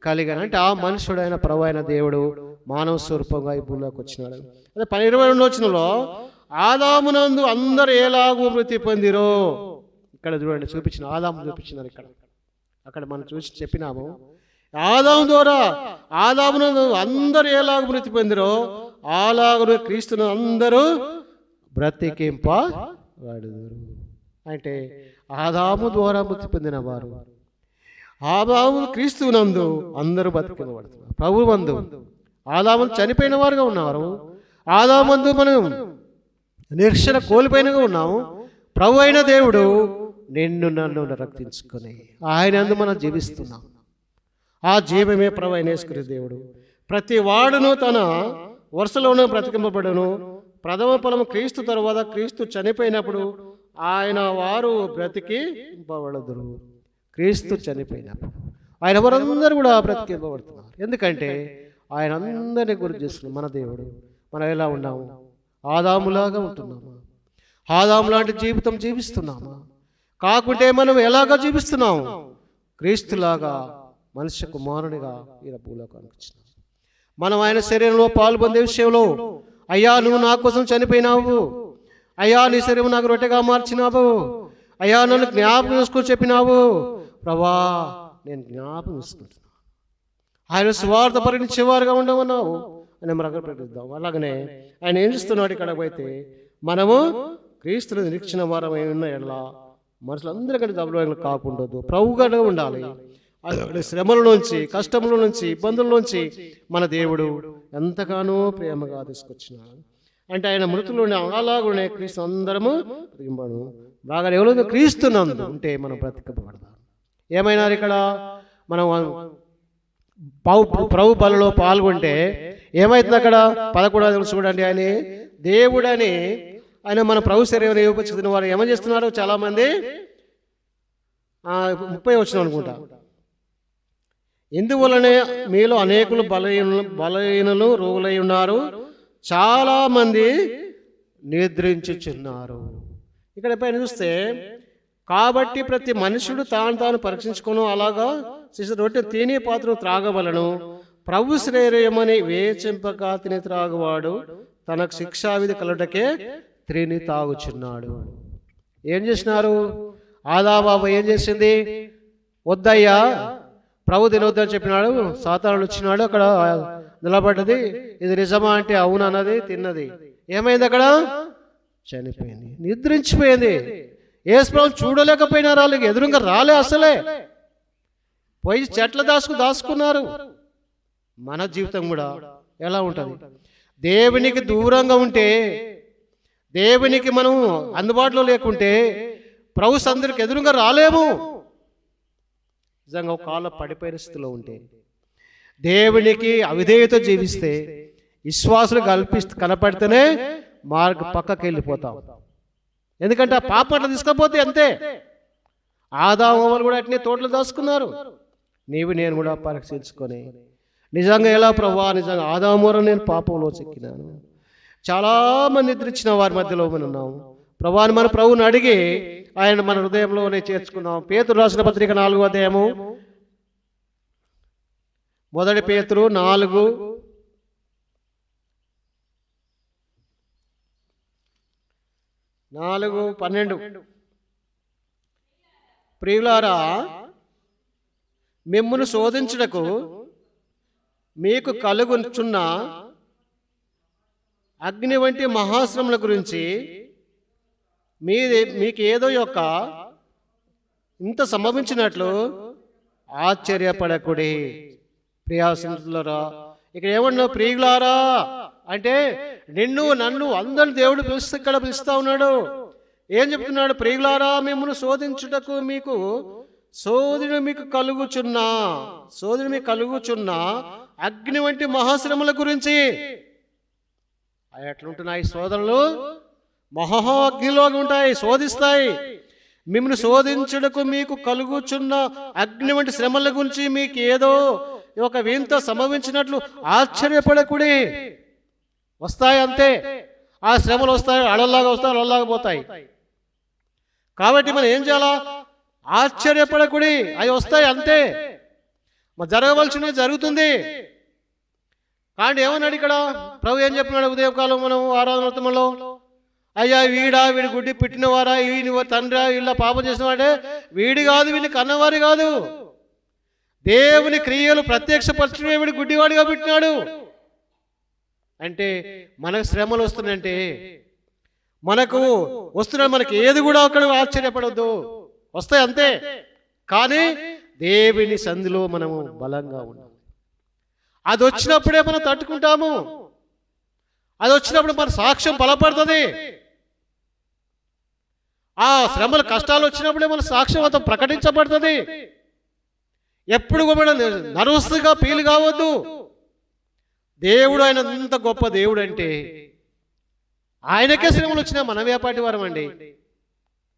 కలిగాను. అంటే ఆ మనుషుడైన ప్రభు అయిన దేవుడు మానవ స్వరూపంగా ఈ భూమిలోకి వచ్చినాడు. అదే 22వ వచనంలో ఆదామునందు అందరు ఎలాగూ మృతి పొందిరో, ఇక్కడ చూడండి చూపించిన ఆదాము చూపించినారు. అక్కడ మనం చూసి చెప్పినాము, ఆదాము ద్వారా ఆదామునందు అందరు ఎలాగూ మృతి పొందిరో అలాగూ క్రీస్తును అందరూ బ్రతికింపబడుదురు. అంటే ఆదాము ద్వారా మృతి పొందిన వారు ఆదాము క్రీస్తునందు అందరూ బతికింపబడుతున్నారు. ప్రభు మందు ఆదాము చనిపోయిన వారుగా ఉన్నారు, ఆదామందు మనం నిరీక్షణ కోల్పోయినగా ఉన్నాము. ప్రభు అయిన దేవుడు నిన్ను నన్ను రక్షించుకొని ఆయన అందు మనం జీవిస్తున్నాం. ఆ జీవమే ప్రభు అయిన యేసుక్రీస్తు దేవుడు. ప్రతి వాడును తన వరుసలోనూ బ్రతికింపబడును. ప్రథమ ఫలము క్రీస్తు తరువాత క్రీస్తు చనిపోయినప్పుడు ఆయన వారు బ్రతికింపబడుదురు. క్రీస్తు చనిపోయినప్పుడు ఆయన వారందరూ కూడా బ్రతికింపబడుతున్నారు. ఎందుకంటే ఆయన అందరినీ గుర్తు చేస్తున్నాం. మన దేవుడు మనం ఎలా ఉన్నాము? ఆదాములాగా ఉంటున్నామా? ఆదాము లాంటి జీవితం జీవిస్తున్నామా? కాకుంటే మనం ఎలాగా జీవిస్తున్నాము? క్రీస్తులాగా మనిషి కుమారునిగా ఈయన భూలోకానికి వచ్చినాం. మనం ఆయన శరీరంలో పాల్పొందే విషయంలో అయ్యా నువ్వు నా కోసం చనిపోయినావు, అయ్యా నీ శరీరం నాకు రొట్టెగా మార్చినావు, అయ్యా నన్ను జ్ఞాపకం చేసుకొని చెప్పినావు. ప్రభా నేను జ్ఞాపకం చేసుకుంటున్నాను. ఆయన స్వార్థ పరిణించేవారుగా ఉండమన్నావు అని మనం ప్రకటిద్దాం. అలాగనే ఆయన ఏం చేస్తున్నాడు? ఇక్కడ పోతే మనము క్రీస్తుని నిరీక్షణ వారమై ఉన్న ఎడలా మనుషులందరికంటే దబ్బులు కాకుండదు, ప్రభువుగా ఉండాలి. శ్రమల నుంచి, కష్టముల నుంచి, ఇబ్బందుల నుంచి మన దేవుడు ఎంతగానో ప్రేమగా తీసుకొచ్చినాడు. అంటే ఆయన మృతులు అలాగనే క్రీస్తు అందరము బ్రతికింపడు. బాగా ఎవరు క్రీస్తునందు ఉంటే మనం బ్రతికబడదాం. ఏమైనా ఇక్కడ మనం ప్రభు బలలో పాల్గొంటే ఏమైతుంది? అక్కడ 11 చూడండి, ఆయన దేవుడని ఆయన మన ప్రభు శరీరం ఉపయోగించిన వారు ఏమని చేస్తున్నారు? చాలా మంది 30 వచ్చిన అనుకుంటా, ఇందువలనే మీలో అనేకులు బలహీనులు రోగులై ఉన్నారు, చాలా మంది నిద్రించుచున్నారు. ఇక్కడ పైన చూస్తే కాబట్టి ప్రతి మనుషుడు తాను పరీక్షించుకును, అలాగా రొట్టె తినే పాత్రను త్రాగవలను. ప్రభు శ్రేయమని వేచింపక తిని త్రాగువాడు తనకు శిక్షావిధి కలుటకే త్రిని తాగుచున్నాడు. ఏం చేసినారు? ఆదాబాబు ఏం చేసింది? వద్దయ్యా ప్రభు తినొద్దని చెప్పినాడు. సాతానుడు వచ్చినాడు, అక్కడ నిలబడ్డది. ఇది నిజమా అంటే అవును అన్నది, తిన్నది. ఏమైంది? అక్కడ చనిపోయింది, నిద్రించిపోయింది. యేసు ప్రభు చూడలేకపోయినా, రాళ్ళకి ఎదురుగా రాలే, అసలే పోయి చెట్ల దాచుకున్నారు. మన జీవితం కూడా ఎలా ఉంటుంది? దేవునికి దూరంగా ఉంటే, దేవునికి మనం అందుబాటులో లేకుంటే ప్రభు సందరికి ఎదురుగా రాలేము. నిజంగా ఒక కాళ్ళ పడిపోయిన స్థితిలో ఉంటే, దేవునికి అవిధేయత జీవిస్తే, విశ్వాసులు కనపడితేనే పక్కకి వెళ్ళిపోతాం. ఎందుకంటే ఆ పాపం అట్లా తీసుకపోతే అంతే. ఆదాము అవ్వలు కూడా అట్నే తోటలు దాచుకున్నారు. నీవు నేను కూడా పరీక్షించుకొని నిజంగా ఎలా ప్రభువా, నిజంగా ఆదాము వల్ల నేను పాపంలో చిక్కినాను. చాలామంది నిద్రించిన వారి మధ్యలో మనం ఉన్నాము. ప్రభువాని మన ప్రభువుని అడిగి ఆయన మన హృదయంలోనే చేర్చుకున్నాం. పేతురు రాసిన పత్రిక 4వ అధ్యాయము, మొదటి పేతురు 4:12. ప్రియులారా, మిమ్మును శోధించుటకు మీకు కలుగుచున్న అగ్ని వంటి మహాశ్రమల గురించి మీకు ఏదో యొక్క ఇంత సంభవించినట్లు ఆశ్చర్యపడకుడి. ప్రియాసనులారా, ఇక్కడ ఏమన్నా ప్రియులారా అంటే నిన్ను నన్ను అందరిని దేవుడు ఇక్కడ పిలుస్తా ఉన్నాడు. ఏం చెప్తున్నాడు? ప్రియులారా, మిమ్మల్ని శోధించుటకు మీకు మీకు కలుగుచున్న అగ్ని వంటి మహాశ్రమల గురించి. ఎట్లుంటున్నాయి శోధనలు? మహా అగ్నిలోకి ఉంటాయి, శోధిస్తాయి. మిమ్మల్ని శోధించుటకు మీకు కలుగుచున్న అగ్ని వంటి శ్రమల గురించి మీకు ఏదో ఒక వింత సంభవించినట్లు ఆశ్చర్యపడకుడి. వస్తాయి అంతే. ఆ శ్రమలు వస్తాయి, అడల్లాగా వస్తాయి, అడల్లాగా పోతాయి. కాబట్టి మనం ఏం చేయాలా? ఆశ్చర్యపడకుడి, అవి వస్తాయి అంతే. మరి జరగవలసినవి జరుగుతుంది. కానీ ఏమన్నాడు ఇక్కడ ప్రభు? ఏం చెప్పినాడు ఉదయకాలం మనం ఆరాధనలో? అయ్యా వీడి గుడ్డి పెట్టినవారా, వీని తండ్రి వీళ్ళ పాపం చేసిన వాడే, వీడి కాదు, వీడిని కన్నవారి కాదు, దేవుని క్రియలు ప్రత్యక్షపరచడం వీడి గుడ్డివాడిగా పెట్టినాడు. అంటే మనకు శ్రమలు వస్తున్నాయంటే మనకు వస్తున్నాయి, మనకి ఏది కూడా అక్కడ ఆశ్చర్యపడద్దు, వస్తాయి అంతే. కానీ దేవుని సంధిలో మనము బలంగా ఉన్నాం. అది వచ్చినప్పుడే మనం తట్టుకుంటాము. అది వచ్చినప్పుడు మన సాక్ష్యం బలపడుతుంది. ఆ శ్రమలు కష్టాలు వచ్చినప్పుడే మన సాక్ష్యం అంతా ప్రకటించబడుతుంది. ఎప్పుడు కూడా నర్వస్గా ఫీల్ కావద్దు. దేవుడు ఆయన ఎంత గొప్ప దేవుడు అంటే ఆయనకే శ్రమలు వచ్చినాయి. మనం ఏపాటి వారం అండి?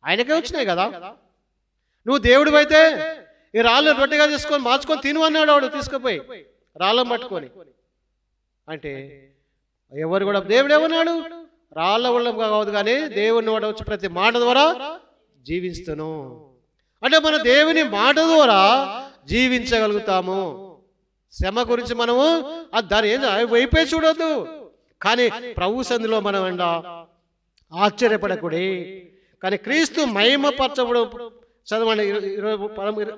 ఆయనకే వచ్చినాయి కదా. నువ్వు దేవుడు అయితే ఈ రాళ్ళు రొట్టెగా తీసుకొని మార్చుకొని తిను అన్నాడు వాడు, తీసుకుపోయి రాళ్ళం పట్టుకొని. అంటే ఎవరు కూడా దేవుడు ఏమన్నాడు? రాళ్ళ వాళ్ళం కావద్దు కానీ దేవుని వాడు వచ్చి ప్రతి మాట ద్వారా జీవిస్తాను అంటే మన దేవుని మాట ద్వారా జీవించగలుగుతాము. శ్రమ గురించి మనము దాని ఏం వైపే చూడొద్దు. కానీ ప్రభు సంధిలో మనం ఎండ ఆశ్చర్యపడకూడదు. కానీ క్రీస్తు మహిమపరచబడు, చదవండి 20.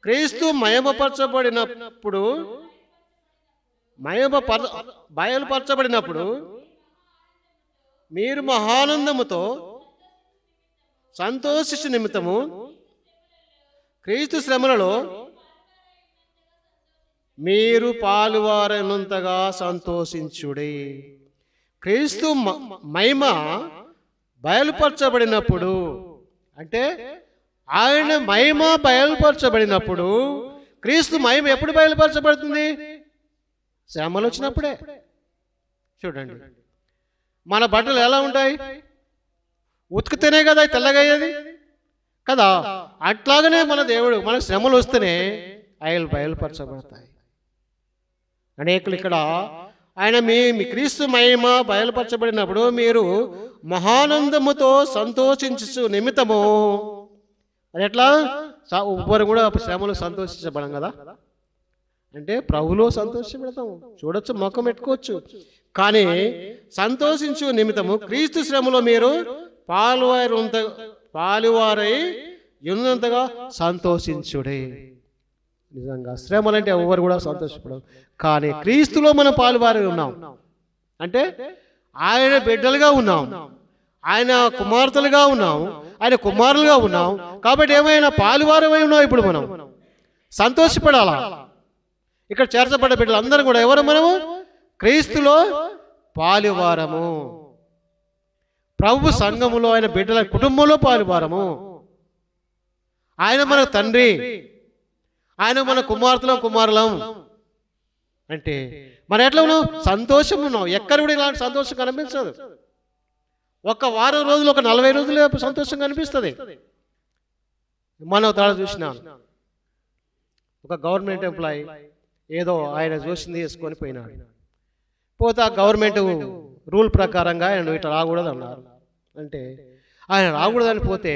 క్రీస్తు మహిమపరచబడినప్పుడు, బయలుపరచబడినప్పుడు మీరు మహానందముతో సంతోషించు నిమిత్తము క్రీస్తు శ్రమలలో మీరు పాలువారనంతగా సంతోషించుడి. క్రీస్తు మహిమ బయలుపరచబడినప్పుడు అంటే ఆయన మహిమ బయలుపరచబడినప్పుడు, క్రీస్తు మహిమ ఎప్పుడు బయలుపరచబడుతుంది? శ్రమలు వచ్చినప్పుడే. చూడండి, మన బట్టలు ఎలా ఉంటాయి? ఉతికితేనే కదా తెల్లగా అయ్యేది కదా. అట్లాగనే మన దేవుడు మనకు శ్రమలు వస్తేనే ఆయన బయలుపరచబడతాయి. అనేకులు ఇక్కడ ఆయన మీ క్రీస్తు మహిమ బయలుపరచబడినప్పుడు మీరు మహానందముతో సంతోషించు నిమిత్తము. అది ఎట్లా? ఎవ్వరు కూడా శ్రమలు సంతోషించబడం కదా. అంటే ప్రభులో సంతోషపెడతాము, చూడొచ్చు, ముఖం పెట్టుకోవచ్చు. కానీ సంతోషించు నిమిత్తము క్రీస్తు శ్రమలో మీరు పాలువారై ఉన్నంతగా సంతోషించుడే. నిజంగా శ్రమలంటే ఎవరు కూడా సంతోషపడరు. కానీ క్రీస్తులో మనం పాలువారై ఉన్నాం అంటే ఆయన బిడ్డలుగా ఉన్నాం, ఆయన కుమార్తెలుగా ఉన్నాం, ఆయన కుమారులుగా ఉన్నాం. కాబట్టి ఏమైనా పాలువారమై ఉన్నాం. ఇప్పుడు మనం సంతోషపడాలా. ఇక్కడ చేర్చబడ్డ బిడ్డలు అందరూ కూడా ఎవరు? మనము క్రీస్తులో పాలువారము, ప్రభు సంఘములో ఆయన బిడ్డల కుటుంబంలో పాలువారము. ఆయన మన తండ్రి, ఆయన మన కుమారులం. అంటే మనం ఎట్లా ఉన్నాం? సంతోషం ఉన్నాం. ఎక్కడ కూడా ఇలాంటి సంతోషం కనిపించదు. ఒక వారం రోజులు, ఒక 40 రోజులు సంతోషంగా అనిపిస్తుంది. మనం తాళ చూసినాను, ఒక గవర్నమెంట్ ఎంప్లాయీ ఏదో ఆయన చూసింది వేసుకొని పోయినాడు. పోతే ఆ గవర్నమెంట్ రూల్ ప్రకారంగా ఆయన ఇట్లా రాకూడదు అన్నారు. అంటే ఆయన రాకూడదని పోతే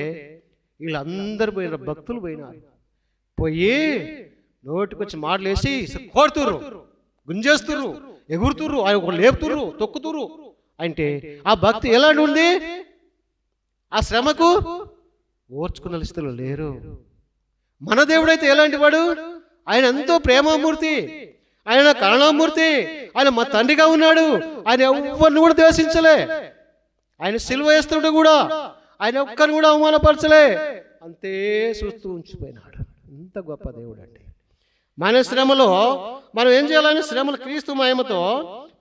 వీళ్ళందరూ పోయినారు, భక్తులు పోయినారు. పోయి నోటికొచ్చి మాటలు వేసి కొడుతుర్రు, గుంజేస్తుర్రు, ఎగురుతుర్రు, ఆయన ఒక లేపుతుర్రు, తొక్కుతుర్రు. అంటే ఆ భక్తి ఎలాంటి ఉంది? ఆ శ్రమకు ఓర్చుకున్న స్థితిలో లేరు. మన దేవుడైతే ఎలాంటి వాడు? ఆయన ఎంతో ప్రేమమూర్తి, ఆయన కరుణామూర్తి, ఆయన మా తండ్రిగా ఉన్నాడు. ఆయన ఎవరిని కూడా ద్వేషించలే. ఆయన సిలువ వేస్తుంటే కూడా ఆయన ఒక్కరిని కూడా అవమానపరచలే. అంతే చూస్తూ ఉంచిపోయినాడు. ఎంత గొప్ప దేవుడు అండి. మన శ్రమలో మనం ఏం చేయాలని? శ్రమలు క్రీస్తు మహిమతో,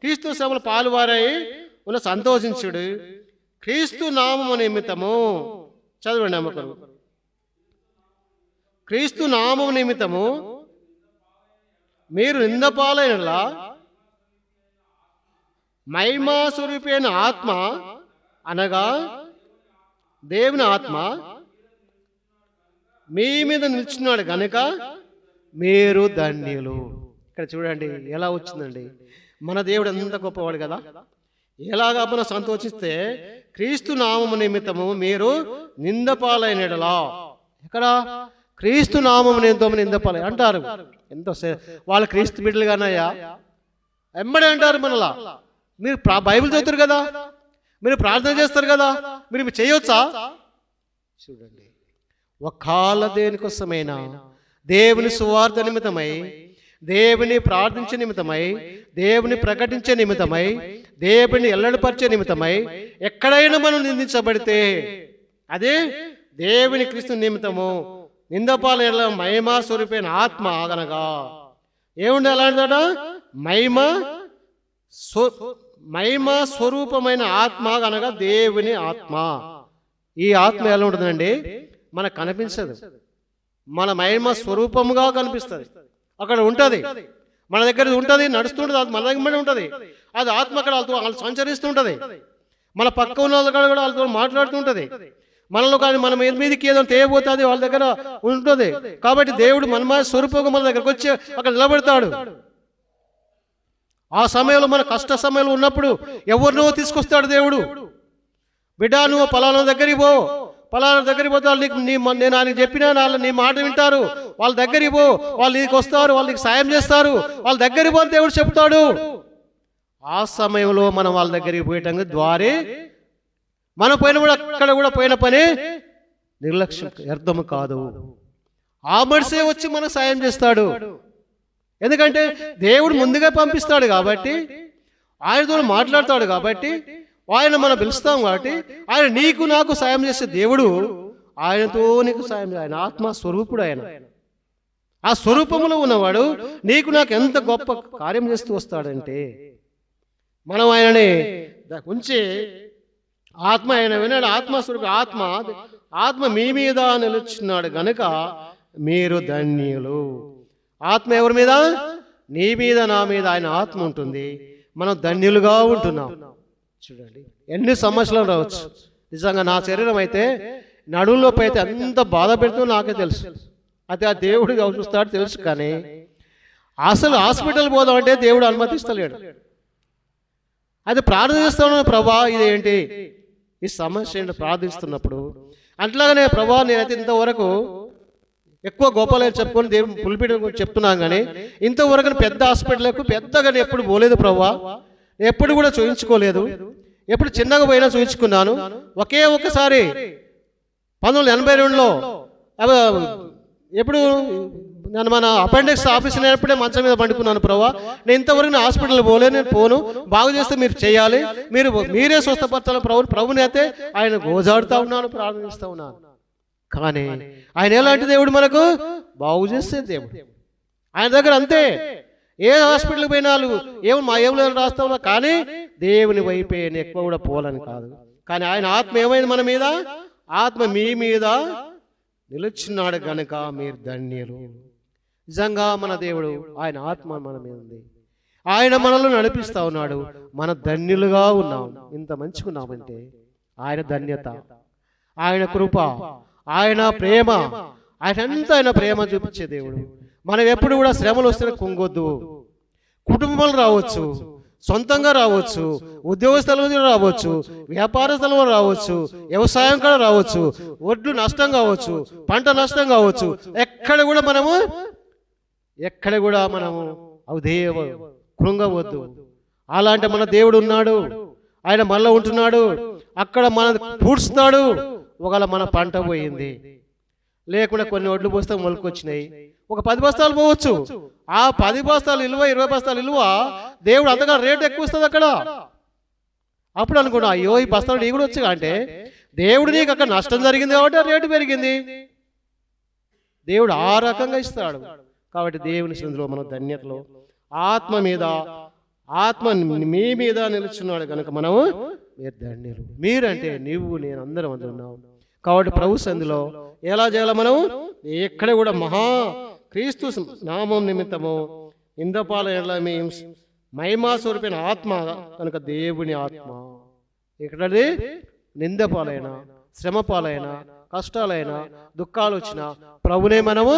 క్రీస్తు శ్రమలు పాలువారై ఉన్న సంతోషించుడు. క్రీస్తు నామము నిమిత్తము, చదవండి అమ్మకరు. క్రీస్తు నామము నిమిత్తము మీరు నిందపాలైనలా మహిమా స్వరూపైన ఆత్మ, అనగా దేవుని ఆత్మ మీ మీద నిల్చున్నాడు కనుక మీరు ధన్యులు. ఇక్కడ చూడండి ఎలా వచ్చిందండి. మన దేవుడు ఎంత గొప్పవాడు కదా. ఎలాగా మనం సంతోషిస్తే క్రీస్తు నామము నిమిత్తము మీరు నిందపాలైనలా, ఇక్కడ క్రీస్తు నామము నిందపాలై అంటారు. ఎంతో వాళ్ళ క్రీస్తు బిడ్డలుగానయ్యా ఎమ్మడే అంటారు మనలా. మీరు బైబిల్ చదువుతారు కదా, మీరు ప్రార్థన చేస్తారు కదా, మీరు చేయొచ్చా? చూడండి, ఒకాల దేనికోసమైనా దేవుని సువార్త నిమిత్తమై, దేవుని ప్రార్థించే నిమిత్తమై, దేవుని ప్రకటించే నిమిత్తమై, దేవుని ఎల్లడిపరిచే నిమిత్తమై ఎక్కడైనా మనం నిందించబడితే అదే దేవుని క్రీస్తు నిమిత్తము నిందపాల మహిమా స్వరూపైన ఆత్మ అనగా ఏముంది? అలాంటిదట మహిమా స్వరూపమైన ఆత్మ అనగా దేవుని ఆత్మ. ఈ ఆత్మ ఎలా ఉంటుందండి? మనకు కనిపించదు, మన మహిమ స్వరూపముగా కనిపిస్తుంది. అక్కడ ఉంటుంది, మన దగ్గర ఉంటుంది, నడుస్తుంటుంది, అది మన దగ్గర ఉంటుంది. అది ఆత్మ అక్కడ వాళ్ళతో సంచరిస్తుంటుంది. మన పక్క ఉన్న వాళ్ళ కూడా వాళ్ళతో మాట్లాడుతుంటుంది. మనలో కానీ మనం మీదకి ఏదో తేయబోతే అది వాళ్ళ దగ్గర ఉంటుంది. కాబట్టి దేవుడు మన స్వరూపంగా మన దగ్గరకు వచ్చి అక్కడ నిలబెడతాడు. ఆ సమయంలో మన కష్ట సమయంలో ఉన్నప్పుడు ఎవరినో తీసుకొస్తాడు దేవుడు. బిడ్డ నువ్వు పలానా దగ్గరికి పో, పలానా దగ్గరికి పోతే వాళ్ళు నేను ఆయనకి చెప్పినా వాళ్ళు నీ మాట వింటారు, వాళ్ళ దగ్గరికి పో, వాళ్ళు నీకు వస్తారు, వాళ్ళు నీకు సాయం చేస్తారు, వాళ్ళ దగ్గరికి పో దేవుడు చెప్తాడు. ఆ సమయంలో మనం వాళ్ళ దగ్గరికి పోయటం ద్వారే మనం పోయిన కూడా అక్కడ కూడా పోయిన పని నిర్లక్ష్యం అర్థం కాదు. ఆ మనిషే వచ్చి మనకు సాయం చేస్తాడు. ఎందుకంటే దేవుడు ముందుగా పంపిస్తాడు కాబట్టి, ఆయనతో మాట్లాడతాడు కాబట్టి, ఆయన మనం పిలుస్తాం కాబట్టి, ఆయన నీకు నాకు సాయం చేసే దేవుడు, ఆయనతో నీకు సాయం, ఆయన ఆత్మ స్వరూపుడు. ఆయన ఆ స్వరూపంలో ఉన్నవాడు నీకు నాకు ఎంత గొప్ప కార్యం చేస్తూ వస్తాడంటే మనం ఆయనని ఉంచి ఆత్మ ఆయన విన్నాడు. ఆత్మస్వరూప ఆత్మ మీ మీద నిలుచున్నాడు గనుక మీరు ధన్యులు. ఆత్మ ఎవరి మీద? నీ మీద, నా మీద ఆయన ఆత్మ ఉంటుంది. మనం ధన్యులుగా ఉంటున్నాం. చూడండి, ఎన్ని సమస్యలు రావచ్చు. నిజంగా నా శరీరం అయితే నడువులోపు అయితే అంత బాధ పెడుతూ నాకే తెలుసు. అది ఆ దేవుడు చూస్తాడు తెలుసు. కానీ అసలు హాస్పిటల్ పోదామంటే దేవుడు అనుమతిస్తలేడు. అది ప్రార్థిస్తున్నాను, ప్రభా ఇదేంటి ఈ సమస్య ఏంటి ప్రార్థిస్తున్నప్పుడు. అట్లాగనే ప్రభా నేనైతే ఇంతవరకు ఎక్కువ గోపాలని చెప్పుకొని దేవుడు పులిపిట చెప్తున్నాను, కానీ ఇంతవరకు పెద్ద హాస్పిటల్కు పెద్దగా ఎప్పుడు పోలేదు ప్రభా, ఎప్పుడు కూడా చూయించుకోలేదు. ఎప్పుడు చిన్నగా పోయినా చూయించుకున్నాను. ఒకే ఒకసారి 1982లో ఎప్పుడు నేను మన అపెండిక్స్ ఆఫీస్ అయినప్పుడే మంచం మీద పండుకున్నాను. ప్రభా నేను ఇంతవరకు హాస్పిటల్ పోలే, నేను పోను, బాగు చేస్తే మీరు చేయాలి, మీరే స్వస్థపరచాలి ప్రభుని అయితే ఆయన గోజాడుతూ ఉన్నాను, ప్రార్థిస్తూ ఉన్నాను. కానీ ఆయన ఎలాంటి దేవుడు? మనకు బాగు చేసే దేవుడు. ఆయన దగ్గర అంతే, ఏ హాస్పిటల్కి పోయినా ఏమో రాస్తా ఉన్నా, కానీ దేవుని వైపే ఎక్కువ కూడా పోలని కాదు. కానీ ఆయన ఆత్మ ఏమైంది మన మీద? ఆత్మ మీ మీద నిలుచున్నాడు గనుక మీరు ధన్యులు. నిజంగా మన దేవుడు ఆయన ఆత్మ మన మీద ఉంది. ఆయన మనల్ని నడిపిస్తూ ఉన్నాడు. మన ధన్యులుగా ఉన్నాం. ఇంత మంచుకున్నామంటే ఆయన ధన్యత, ఆయన కృప, ఆయన ప్రేమ, ఆయన ప్రేమ చూపించే దేవుడు. మనం ఎప్పుడు కూడా శ్రమలు వస్తే కుంగొద్దు. కుటుంబాలు రావచ్చు, సొంతంగా రావచ్చు, ఉద్యోగ స్థలంలో రావచ్చు, వ్యాపార స్థలంలో రావచ్చు, వ్యవసాయం కూడా రావచ్చు, ఒడ్లు నష్టం కావచ్చు, పంట నష్టం కావచ్చు. ఎక్కడ కూడా మనము అవదేవ కృంగవద్దు. అలాంటి మన దేవుడు ఉన్నాడు, ఆయన మళ్ళీ ఉంటున్నాడు, అక్కడ మన పూడ్చుతాడు. ఒకవేళ మన పంట పోయింది, లేకుండా కొన్ని ఒడ్లు పోస్తే మొలకొచ్చినాయి, ఒక 10 బస్తాలు పోవచ్చు. ఆ 10 బస్తాలు విలువ, 20 బస్తాలు విలువ దేవుడు అంతగా రేటు ఎక్కువ ఇస్తుంది అక్కడ. అప్పుడు అనుకున్నా, అయ్యో ఈ బస్తాలు నీ కూడా వచ్చి అంటే దేవుడు నీకు అక్కడ నష్టం జరిగింది కాబట్టి ఆ రేటు పెరిగింది. దేవుడు ఆ రకంగా ఇస్తాడు. కాబట్టి దేవుని సన్నిధిలో మనం ధన్యతలో ఆత్మ మీ మీద నిలుచున్నాడు కనుక మనము మీరు ధన్యులు. మీరంటే నువ్వు నేను అందరం ఉన్నాం. కాబట్టి ప్రభు సన్నిధిలో ఎలా చేయాలి? మనం ఎక్కడ కూడా క్రీస్తు నామం నిమిత్తము ఇందపాల మహిమా స్వరూపైన ఆత్మ కనుక దేవుని ఆత్మ ఇక్కడది నిందపాలైన, శ్రమపాలైన, కష్టాలైనా, దుఃఖాలు వచ్చినా ప్రభునే మనము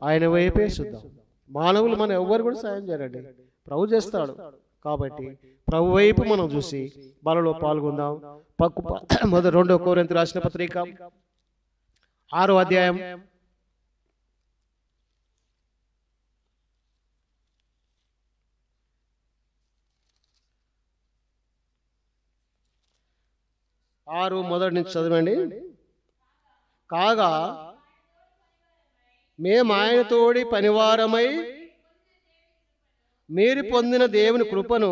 ఆయన వైపే చూద్దాం. మానవులు మనం ఎవ్వరు కూడా సాయం చేయరండి, ప్రభు చేస్తాడు. కాబట్టి ప్రభు వైపు మనం చూసి బలలో పాల్గొందాం. 2 కొరింథీయులకు రాసిన పత్రిక 6వ అధ్యాయం 6 మొదటి నుంచి చదవండి. కాగా మేము ఆయన తోడి పనివారమై మీరు పొందిన దేవుని కృపను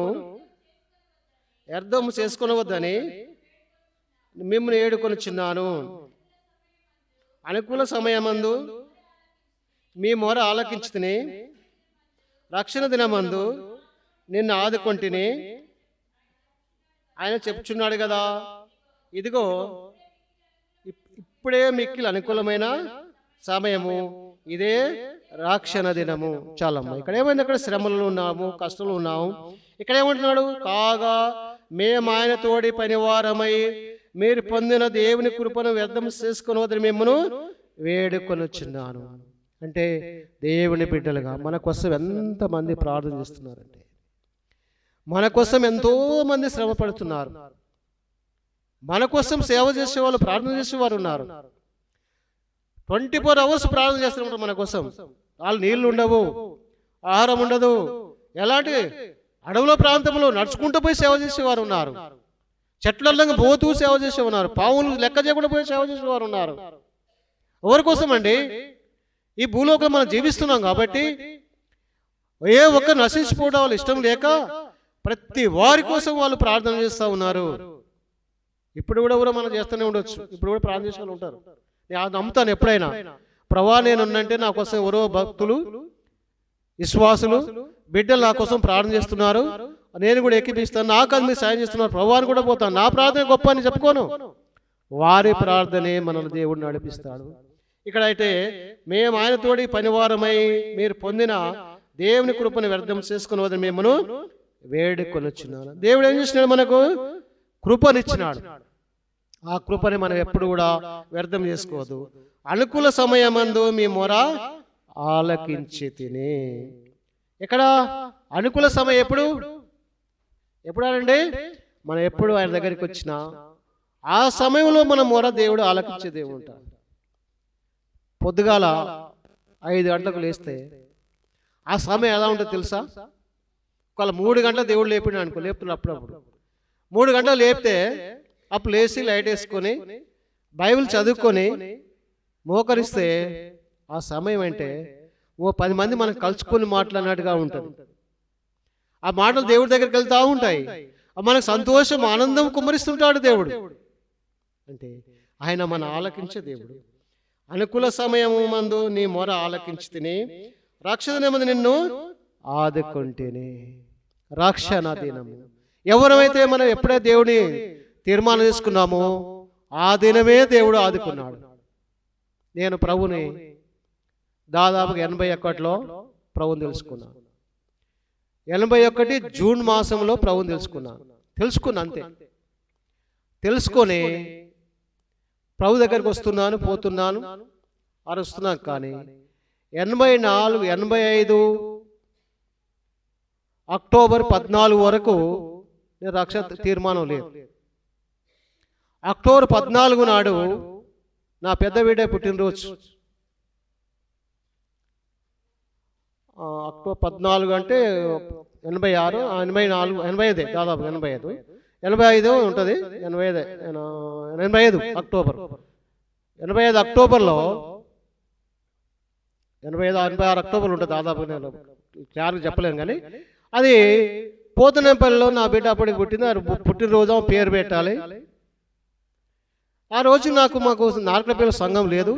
వ్యర్థము చేసుకొనవద్దని మిమ్మల్ని ఏడుకొనుచున్నాను. అనుకూల సమయమందు మీ మొర ఆలకించుతిని, రక్షణ దినమందు నిన్ను ఆదుకొంటిని. ఆయన చెప్తున్నాడు కదా, ఇదిగో ఇప్పుడే మిక్కిలి అనుకూలమైన సమయము, ఇదే రక్షణ దినము. చాలమ్మ, ఇక్కడ ఏమైంది? అక్కడ శ్రమలు ఉన్నాము, కష్టంలో ఉన్నాము. ఇక్కడ ఏమంటున్నాడు? కాగా మేము ఆయన తోడి పనివారమై మీరు పొందిన దేవుని కృపను వ్యర్థం చేసుకుని వదిలి మిమ్మను వేడుకొనుచున్నాను. అంటే దేవుని బిడ్డలుగా మన కోసం ఎంతమంది ప్రార్థన చేస్తున్నారంటే, మన కోసం ఎంతో మంది శ్రమ పడుతున్నారు, మన కోసం సేవ చేసేవాళ్ళు, ప్రార్థన చేసేవారు ఉన్నారు. 24 hours ప్రార్థన చేస్తున్నారు మన కోసం. వాళ్ళు నీళ్లు ఉండవు, ఆహారం ఉండదు, ఎలాంటి అడవుల ప్రాంతంలో నడుచుకుంటూ పోయి సేవ చేసేవారు ఉన్నారు, చెట్లలో పోతూ సేవ చేసే ఉన్నారు, పావులు లెక్క చేయకుండా పోయి సేవ చేసేవారు ఉన్నారు. ఎవరి కోసం అండి? ఈ భూలోకంలో మనం జీవిస్తున్నాం కాబట్టి ఏ ఒక్క నశించిపోవడం వాళ్ళు ఇష్టం లేక ప్రతి వారి కోసం వాళ్ళు ప్రార్థన చేస్తూ ఉన్నారు. ఇప్పుడు కూడా మనం చేస్తూనే ఉండొచ్చు, ఇప్పుడు కూడా ప్రార్థన చేసే వాళ్ళు ఉంటారు. నేను నమ్ముతాను, ఎప్పుడైనా ప్రభా నేనున్నంటే నా కోసం ఎవరో భక్తులు, విశ్వాసులు, బిడ్డలు నా కోసం ప్రార్థన చేస్తున్నారు, నేను కూడా ఎక్కిపిస్తాను, నాకు అది మీరు సాయం చేస్తున్నారు, ప్రభాని కూడా పోతాను, నా ప్రార్థన గొప్ప అని చెప్పుకోను. వారి ప్రార్థనే మనల్ని దేవుడు నడిపిస్తాడు. ఇక్కడైతే మేము ఆయన తోడి పనివారమై మీరు పొందిన దేవుని కృపను వ్యర్థం చేసుకుని వదిలి మిమ్మను వేడుకొనుచున్నాను. దేవుడు ఏం చేసినాడు? మనకు కృపనిచ్చినాడు. ఆ కృపని మనం ఎప్పుడు కూడా వ్యర్థం చేసుకోవద్దు. అనుకూల సమయమందు మీ మొర ఆలకించి తిని. ఇక్కడ అనుకూల సమయం ఎప్పుడు అనండి? మనం ఎప్పుడు ఆయన దగ్గరికి వచ్చినా ఆ సమయంలో మన మొర దేవుడు ఆలకించే దేవుడు ఉంటాడు. పొద్దుగాల 5 గంటలకు లేస్తే ఆ సమయం ఎలా ఉంటుందో తెలుసా? ఒకవేళ 3 గంటల దేవుడు లేపినా అనుకో, లేపుతున్నాడు అప్పుడప్పుడు 3 గంటలు లేపితే అప్పుడు లేచి లైట్ వేసుకొని బైబిల్ చదువుకొని మోకరిస్తే ఆ సమయం అంటే 10 మంది మనం కలుసుకొని మాట్లాడినట్టుగా ఉంటుంది. ఆ మాటలు దేవుడి దగ్గరికి వెళ్తూ ఉంటాయి. మనకు సంతోషం, ఆనందం కుమ్మరిస్తుంటాడు దేవుడు. అంటే ఆయన మన ఆలకించే దేవుడు. అనుకూల సమయము మందు నీ మొర ఆలకించి తిని, రక్షణ మందు నిన్ను ఆదుకుంటేనే. రక్షణ దినము ఎవరైతే మనం ఎప్పుడైతే దేవుని తీర్మానం చేసుకున్నామో ఆ దినమే దేవుడు ఆదుకున్నాడు. నేను ప్రభుని దాదాపుగా 81లో ప్రభుని తెలుసుకున్నాను. 81 జూన్ మాసంలో ప్రభుని తెలుసుకున్నా అంతే. తెలుసుకొని ప్రభు దగ్గరికి వస్తున్నాను, పోతున్నాను, అరుస్తున్నాను. కానీ 84, 85 అక్టోబర్ 14 వరకు నేను రక్షణ తీర్మానం లేదు. అక్టోబర్ 14 నాడు నా పెద్ద బిడ్డ పుట్టినరోజు. అక్టోబర్ 14 అంటే 86, 84, 85, దాదాపు 85 ఉంటుంది. 85 అక్టోబర్, 85 అక్టోబర్లో 85, 86 అక్టోబర్ ఉంటుంది దాదాపు. నేను క్లియర్గా చెప్పలేను, కానీ అది పోతనేపల్లిలో నా బిడ్డ అప్పటికి పుట్టింది. పుట్టినరోజు పేరు పెట్టాలి. ఆ రోజు మాకు నార్కలపల్లి సంఘం లేదు.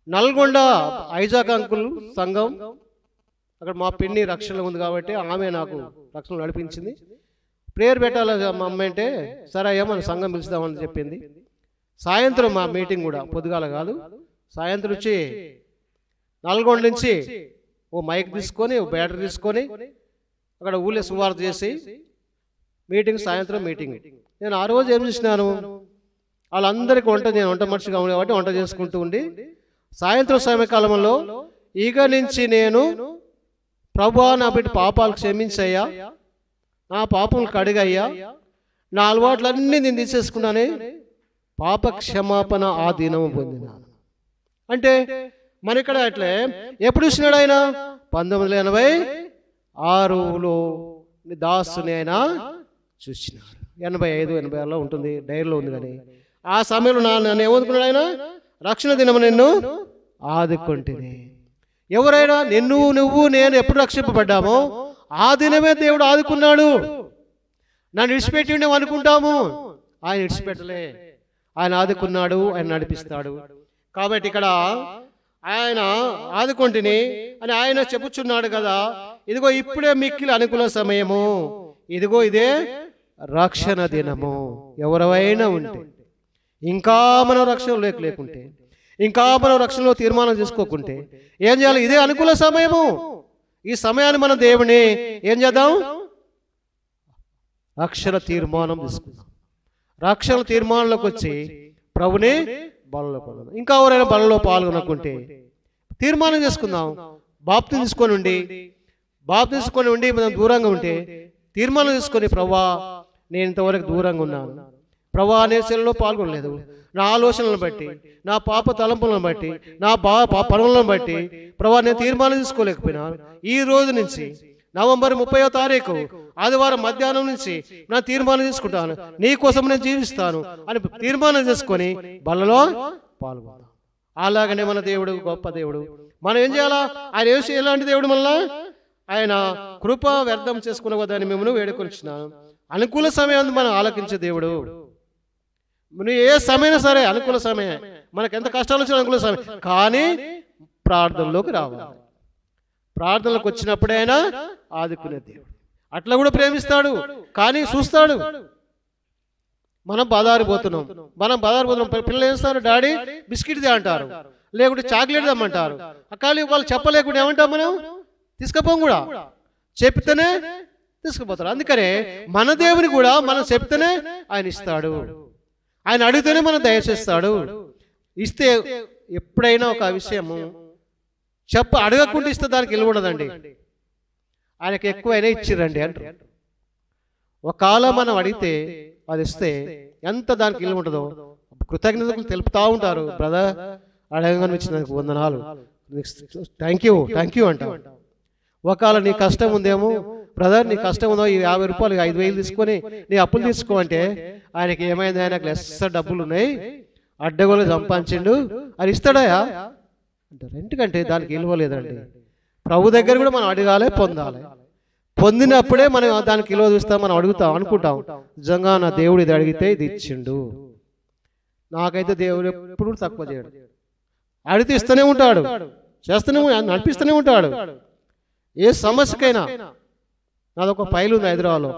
నల్గొండ ఐజాక్ అంకుల్ సంఘం, అక్కడ మా పిన్ని రక్షణ ఉంది కాబట్టి ఆమె నాకు రక్షణ నడిపించింది. ప్రేయర్ పెట్టాలి మా అమ్మ అంటే, సరే అయ్యా మన సంఘం పిలుస్తామని చెప్పింది. సాయంత్రం మా మీటింగ్ కూడా పొద్దుగాల కాదు, సాయంత్రం వచ్చి నల్గొండ నుంచి ఓ మైక్ తీసుకొని, ఓ బ్యాటరీ తీసుకొని అక్కడ ఊళ్ళో సువార్త చేసి మీటింగ్, సాయంత్రం మీటింగ్. నేను ఆ రోజు ఏం చేసినాను, వాళ్ళందరికీ నేను వంట మనిషిగా ఉంది కాబట్టి వంట చేసుకుంటూ ఉండి, సాయంత్రం సమయకాలంలో ఇక నుంచి నేను ప్రభువా నా బిడ్డ పాపాలు క్షమించయ్యా, నా పాపములు కడిగయ్యా, నా అలవాట్లన్నీ నేను తీసేసుకున్నానే, పాప క్షమాపణ ఆ దినము పొందినాను అంటే మన ఇక్కడ అట్లే ఎప్పుడు చూసినాడు ఆయన? 1986లో దాసుని ఆయన చూసినాడు. 85, 86లో ఉంటుంది, డైరీలో ఉంది. కానీ ఆ సమయంలో నన్ను ఏమనుకున్నాడు ఆయన? రక్షణ దినము నిన్ను ఆదుకుంటేనే. ఎవరైనా నువ్వు నేను ఎప్పుడు రక్షింపబడ్డామో ఆ దినమే దేవుడు ఆదుకున్నాడు. నన్ను విడిచిపెట్టి ఉండేమో అనుకుంటాము, ఆయన విడిచిపెట్టలే, ఆయన ఆదుకున్నాడు, ఆయన నడిపిస్తాడు. కాబట్టి ఇక్కడ ఆయన ఆదుకుంటుని అని ఆయన చెప్పుచున్నాడు కదా, ఇదిగో ఇప్పుడే మిక్కిలి అనుకూల సమయము, ఇదిగో ఇదే రక్షణ దినము. ఎవరైనా ఉంటే, ఇంకా మనం రక్షణ లేకుంటే, ఇంకా మనం రక్షణలో తీర్మానం చేసుకోకుంటే ఏం చేయాలి? ఇదే అనుకూల సమయము. ఈ సమయాన్ని మన దేవుని ఏం చేద్దాం? రక్షణ తీర్మానం తీసుకుందాం. రక్షణ తీర్మానంలోకి వచ్చి ప్రభుని బలలో పాల్గొందాం. ఇంకా ఎవరైనా బలలో పాల్గొనకుంటే తీర్మానం చేసుకుందాం. బాప్తిసం తీసుకొని ఉండి మనం దూరంగా ఉంటే తీర్మానం తీసుకొని, ప్రభువా నేను ఇంతవరకు దూరంగా ఉన్నాను, ప్రభువా నేను సేవలో పాల్గొనలేదు, నా ఆలోచనలను బట్టి, నా పాప తలంపులను బట్టి, నా పనులను బట్టి ప్రభువా నేను తీర్మానం తీసుకోలేకపోయినాను. ఈ రోజు నుంచి నవంబర్ 30వ తారీఖు ఆదివారం మధ్యాహ్నం నుంచి నా తీర్మానం తీసుకుంటాను, నీ కోసం నేను జీవిస్తాను అని తీర్మానం చేసుకొని బలలో పాల్గొందాం. అలాగనే మన దేవుడు గొప్ప దేవుడు. మనం ఏం చేయాలా? ఆయన ఎలాంటి దేవుడు? మళ్ళా ఆయన కృప వ్యర్థం చేసుకున్న వద్దని మిమ్మల్ని వేడుకొనిచున్నాను. అనుకూల సమయం మనం ఆలకించే దేవుడు. నువ్వు ఏ సమయమైనా సరే అనుకూల సమయం, మనకు ఎంత కష్టాలు వచ్చినా అనుకూల సమయం, కానీ ప్రార్థనలోకి రావాలి. ప్రార్థనలకు వచ్చినప్పుడైనా ఆదుకునే దేవుడు. అట్లా కూడా ప్రేమిస్తాడు, కానీ చూస్తాడు. మనం బాధారిపోతున్నాం. పిల్లలు ఏం చేస్తారు? డాడీ బిస్కెట్ దే అంటారు, లేకుంటే చాక్లెట్ దమ్మంటారు. అకాలి వాళ్ళు చెప్పలేకుండా ఏమంటాం మనం? తీసుకుపోం కూడా, చెప్తేనే తీసుకుపోతారు. అందుకనే మన దేవుని కూడా మనం చెప్తేనే ఆయన ఇస్తాడు, ఆయన అడిగితేనే మనం దయచేస్తాడు. ఇస్తే ఎప్పుడైనా ఒక విషయము అడగకుండా ఇస్తే దానికి ఇవ్వకూడదండి. ఆయనకి ఎక్కువైనా ఇచ్చిరండి అంటారు. ఒకవేళ మనం అడిగితే అది ఇస్తే ఎంత దానికి ఇల్లు ఉంటుందో కృతజ్ఞతలు తెలుపుతూ ఉంటారు. బ్రదర్ అడగగానే ఇచ్చినందుకు వందనాలు, థ్యాంక్ యూ అంటాం. ఒకవేళ నీ కష్టం ఉందేమో, బ్రదర్ నీ కష్టం ఉందో, ఈ 50 రూపాయలు 5,000 తీసుకొని నీ అప్పులు తీసుకో అంటే ఆయనకి ఏమైంది? ఆయనకు లెస్స డబ్బులు ఉన్నాయి, అడ్డగోలు సంపాదించిండు అని ఇస్తాడయా అంటారు. ఎందుకంటే దానికి విలువ లేదండి. ప్రభు దగ్గర కూడా మనం అడగాలి, పొందాలి. పొందినప్పుడే మనం దానికి విలువ చూస్తాం, మనం అడుగుతాం, అనుకుంటాం నిజంగా నా దేవుడు ఇది అడిగితే ఇది ఇచ్చిండు. నాకైతే దేవుడు ఎప్పుడు తక్కువ చేయడు. అడిగితే ఇస్తూనే ఉంటాడు, చేస్తూనే నడిపిస్తూనే ఉంటాడు. ఏ సమస్యకైనా. నాదొక ఫైల్ ఉంది హైదరాబాద్లో,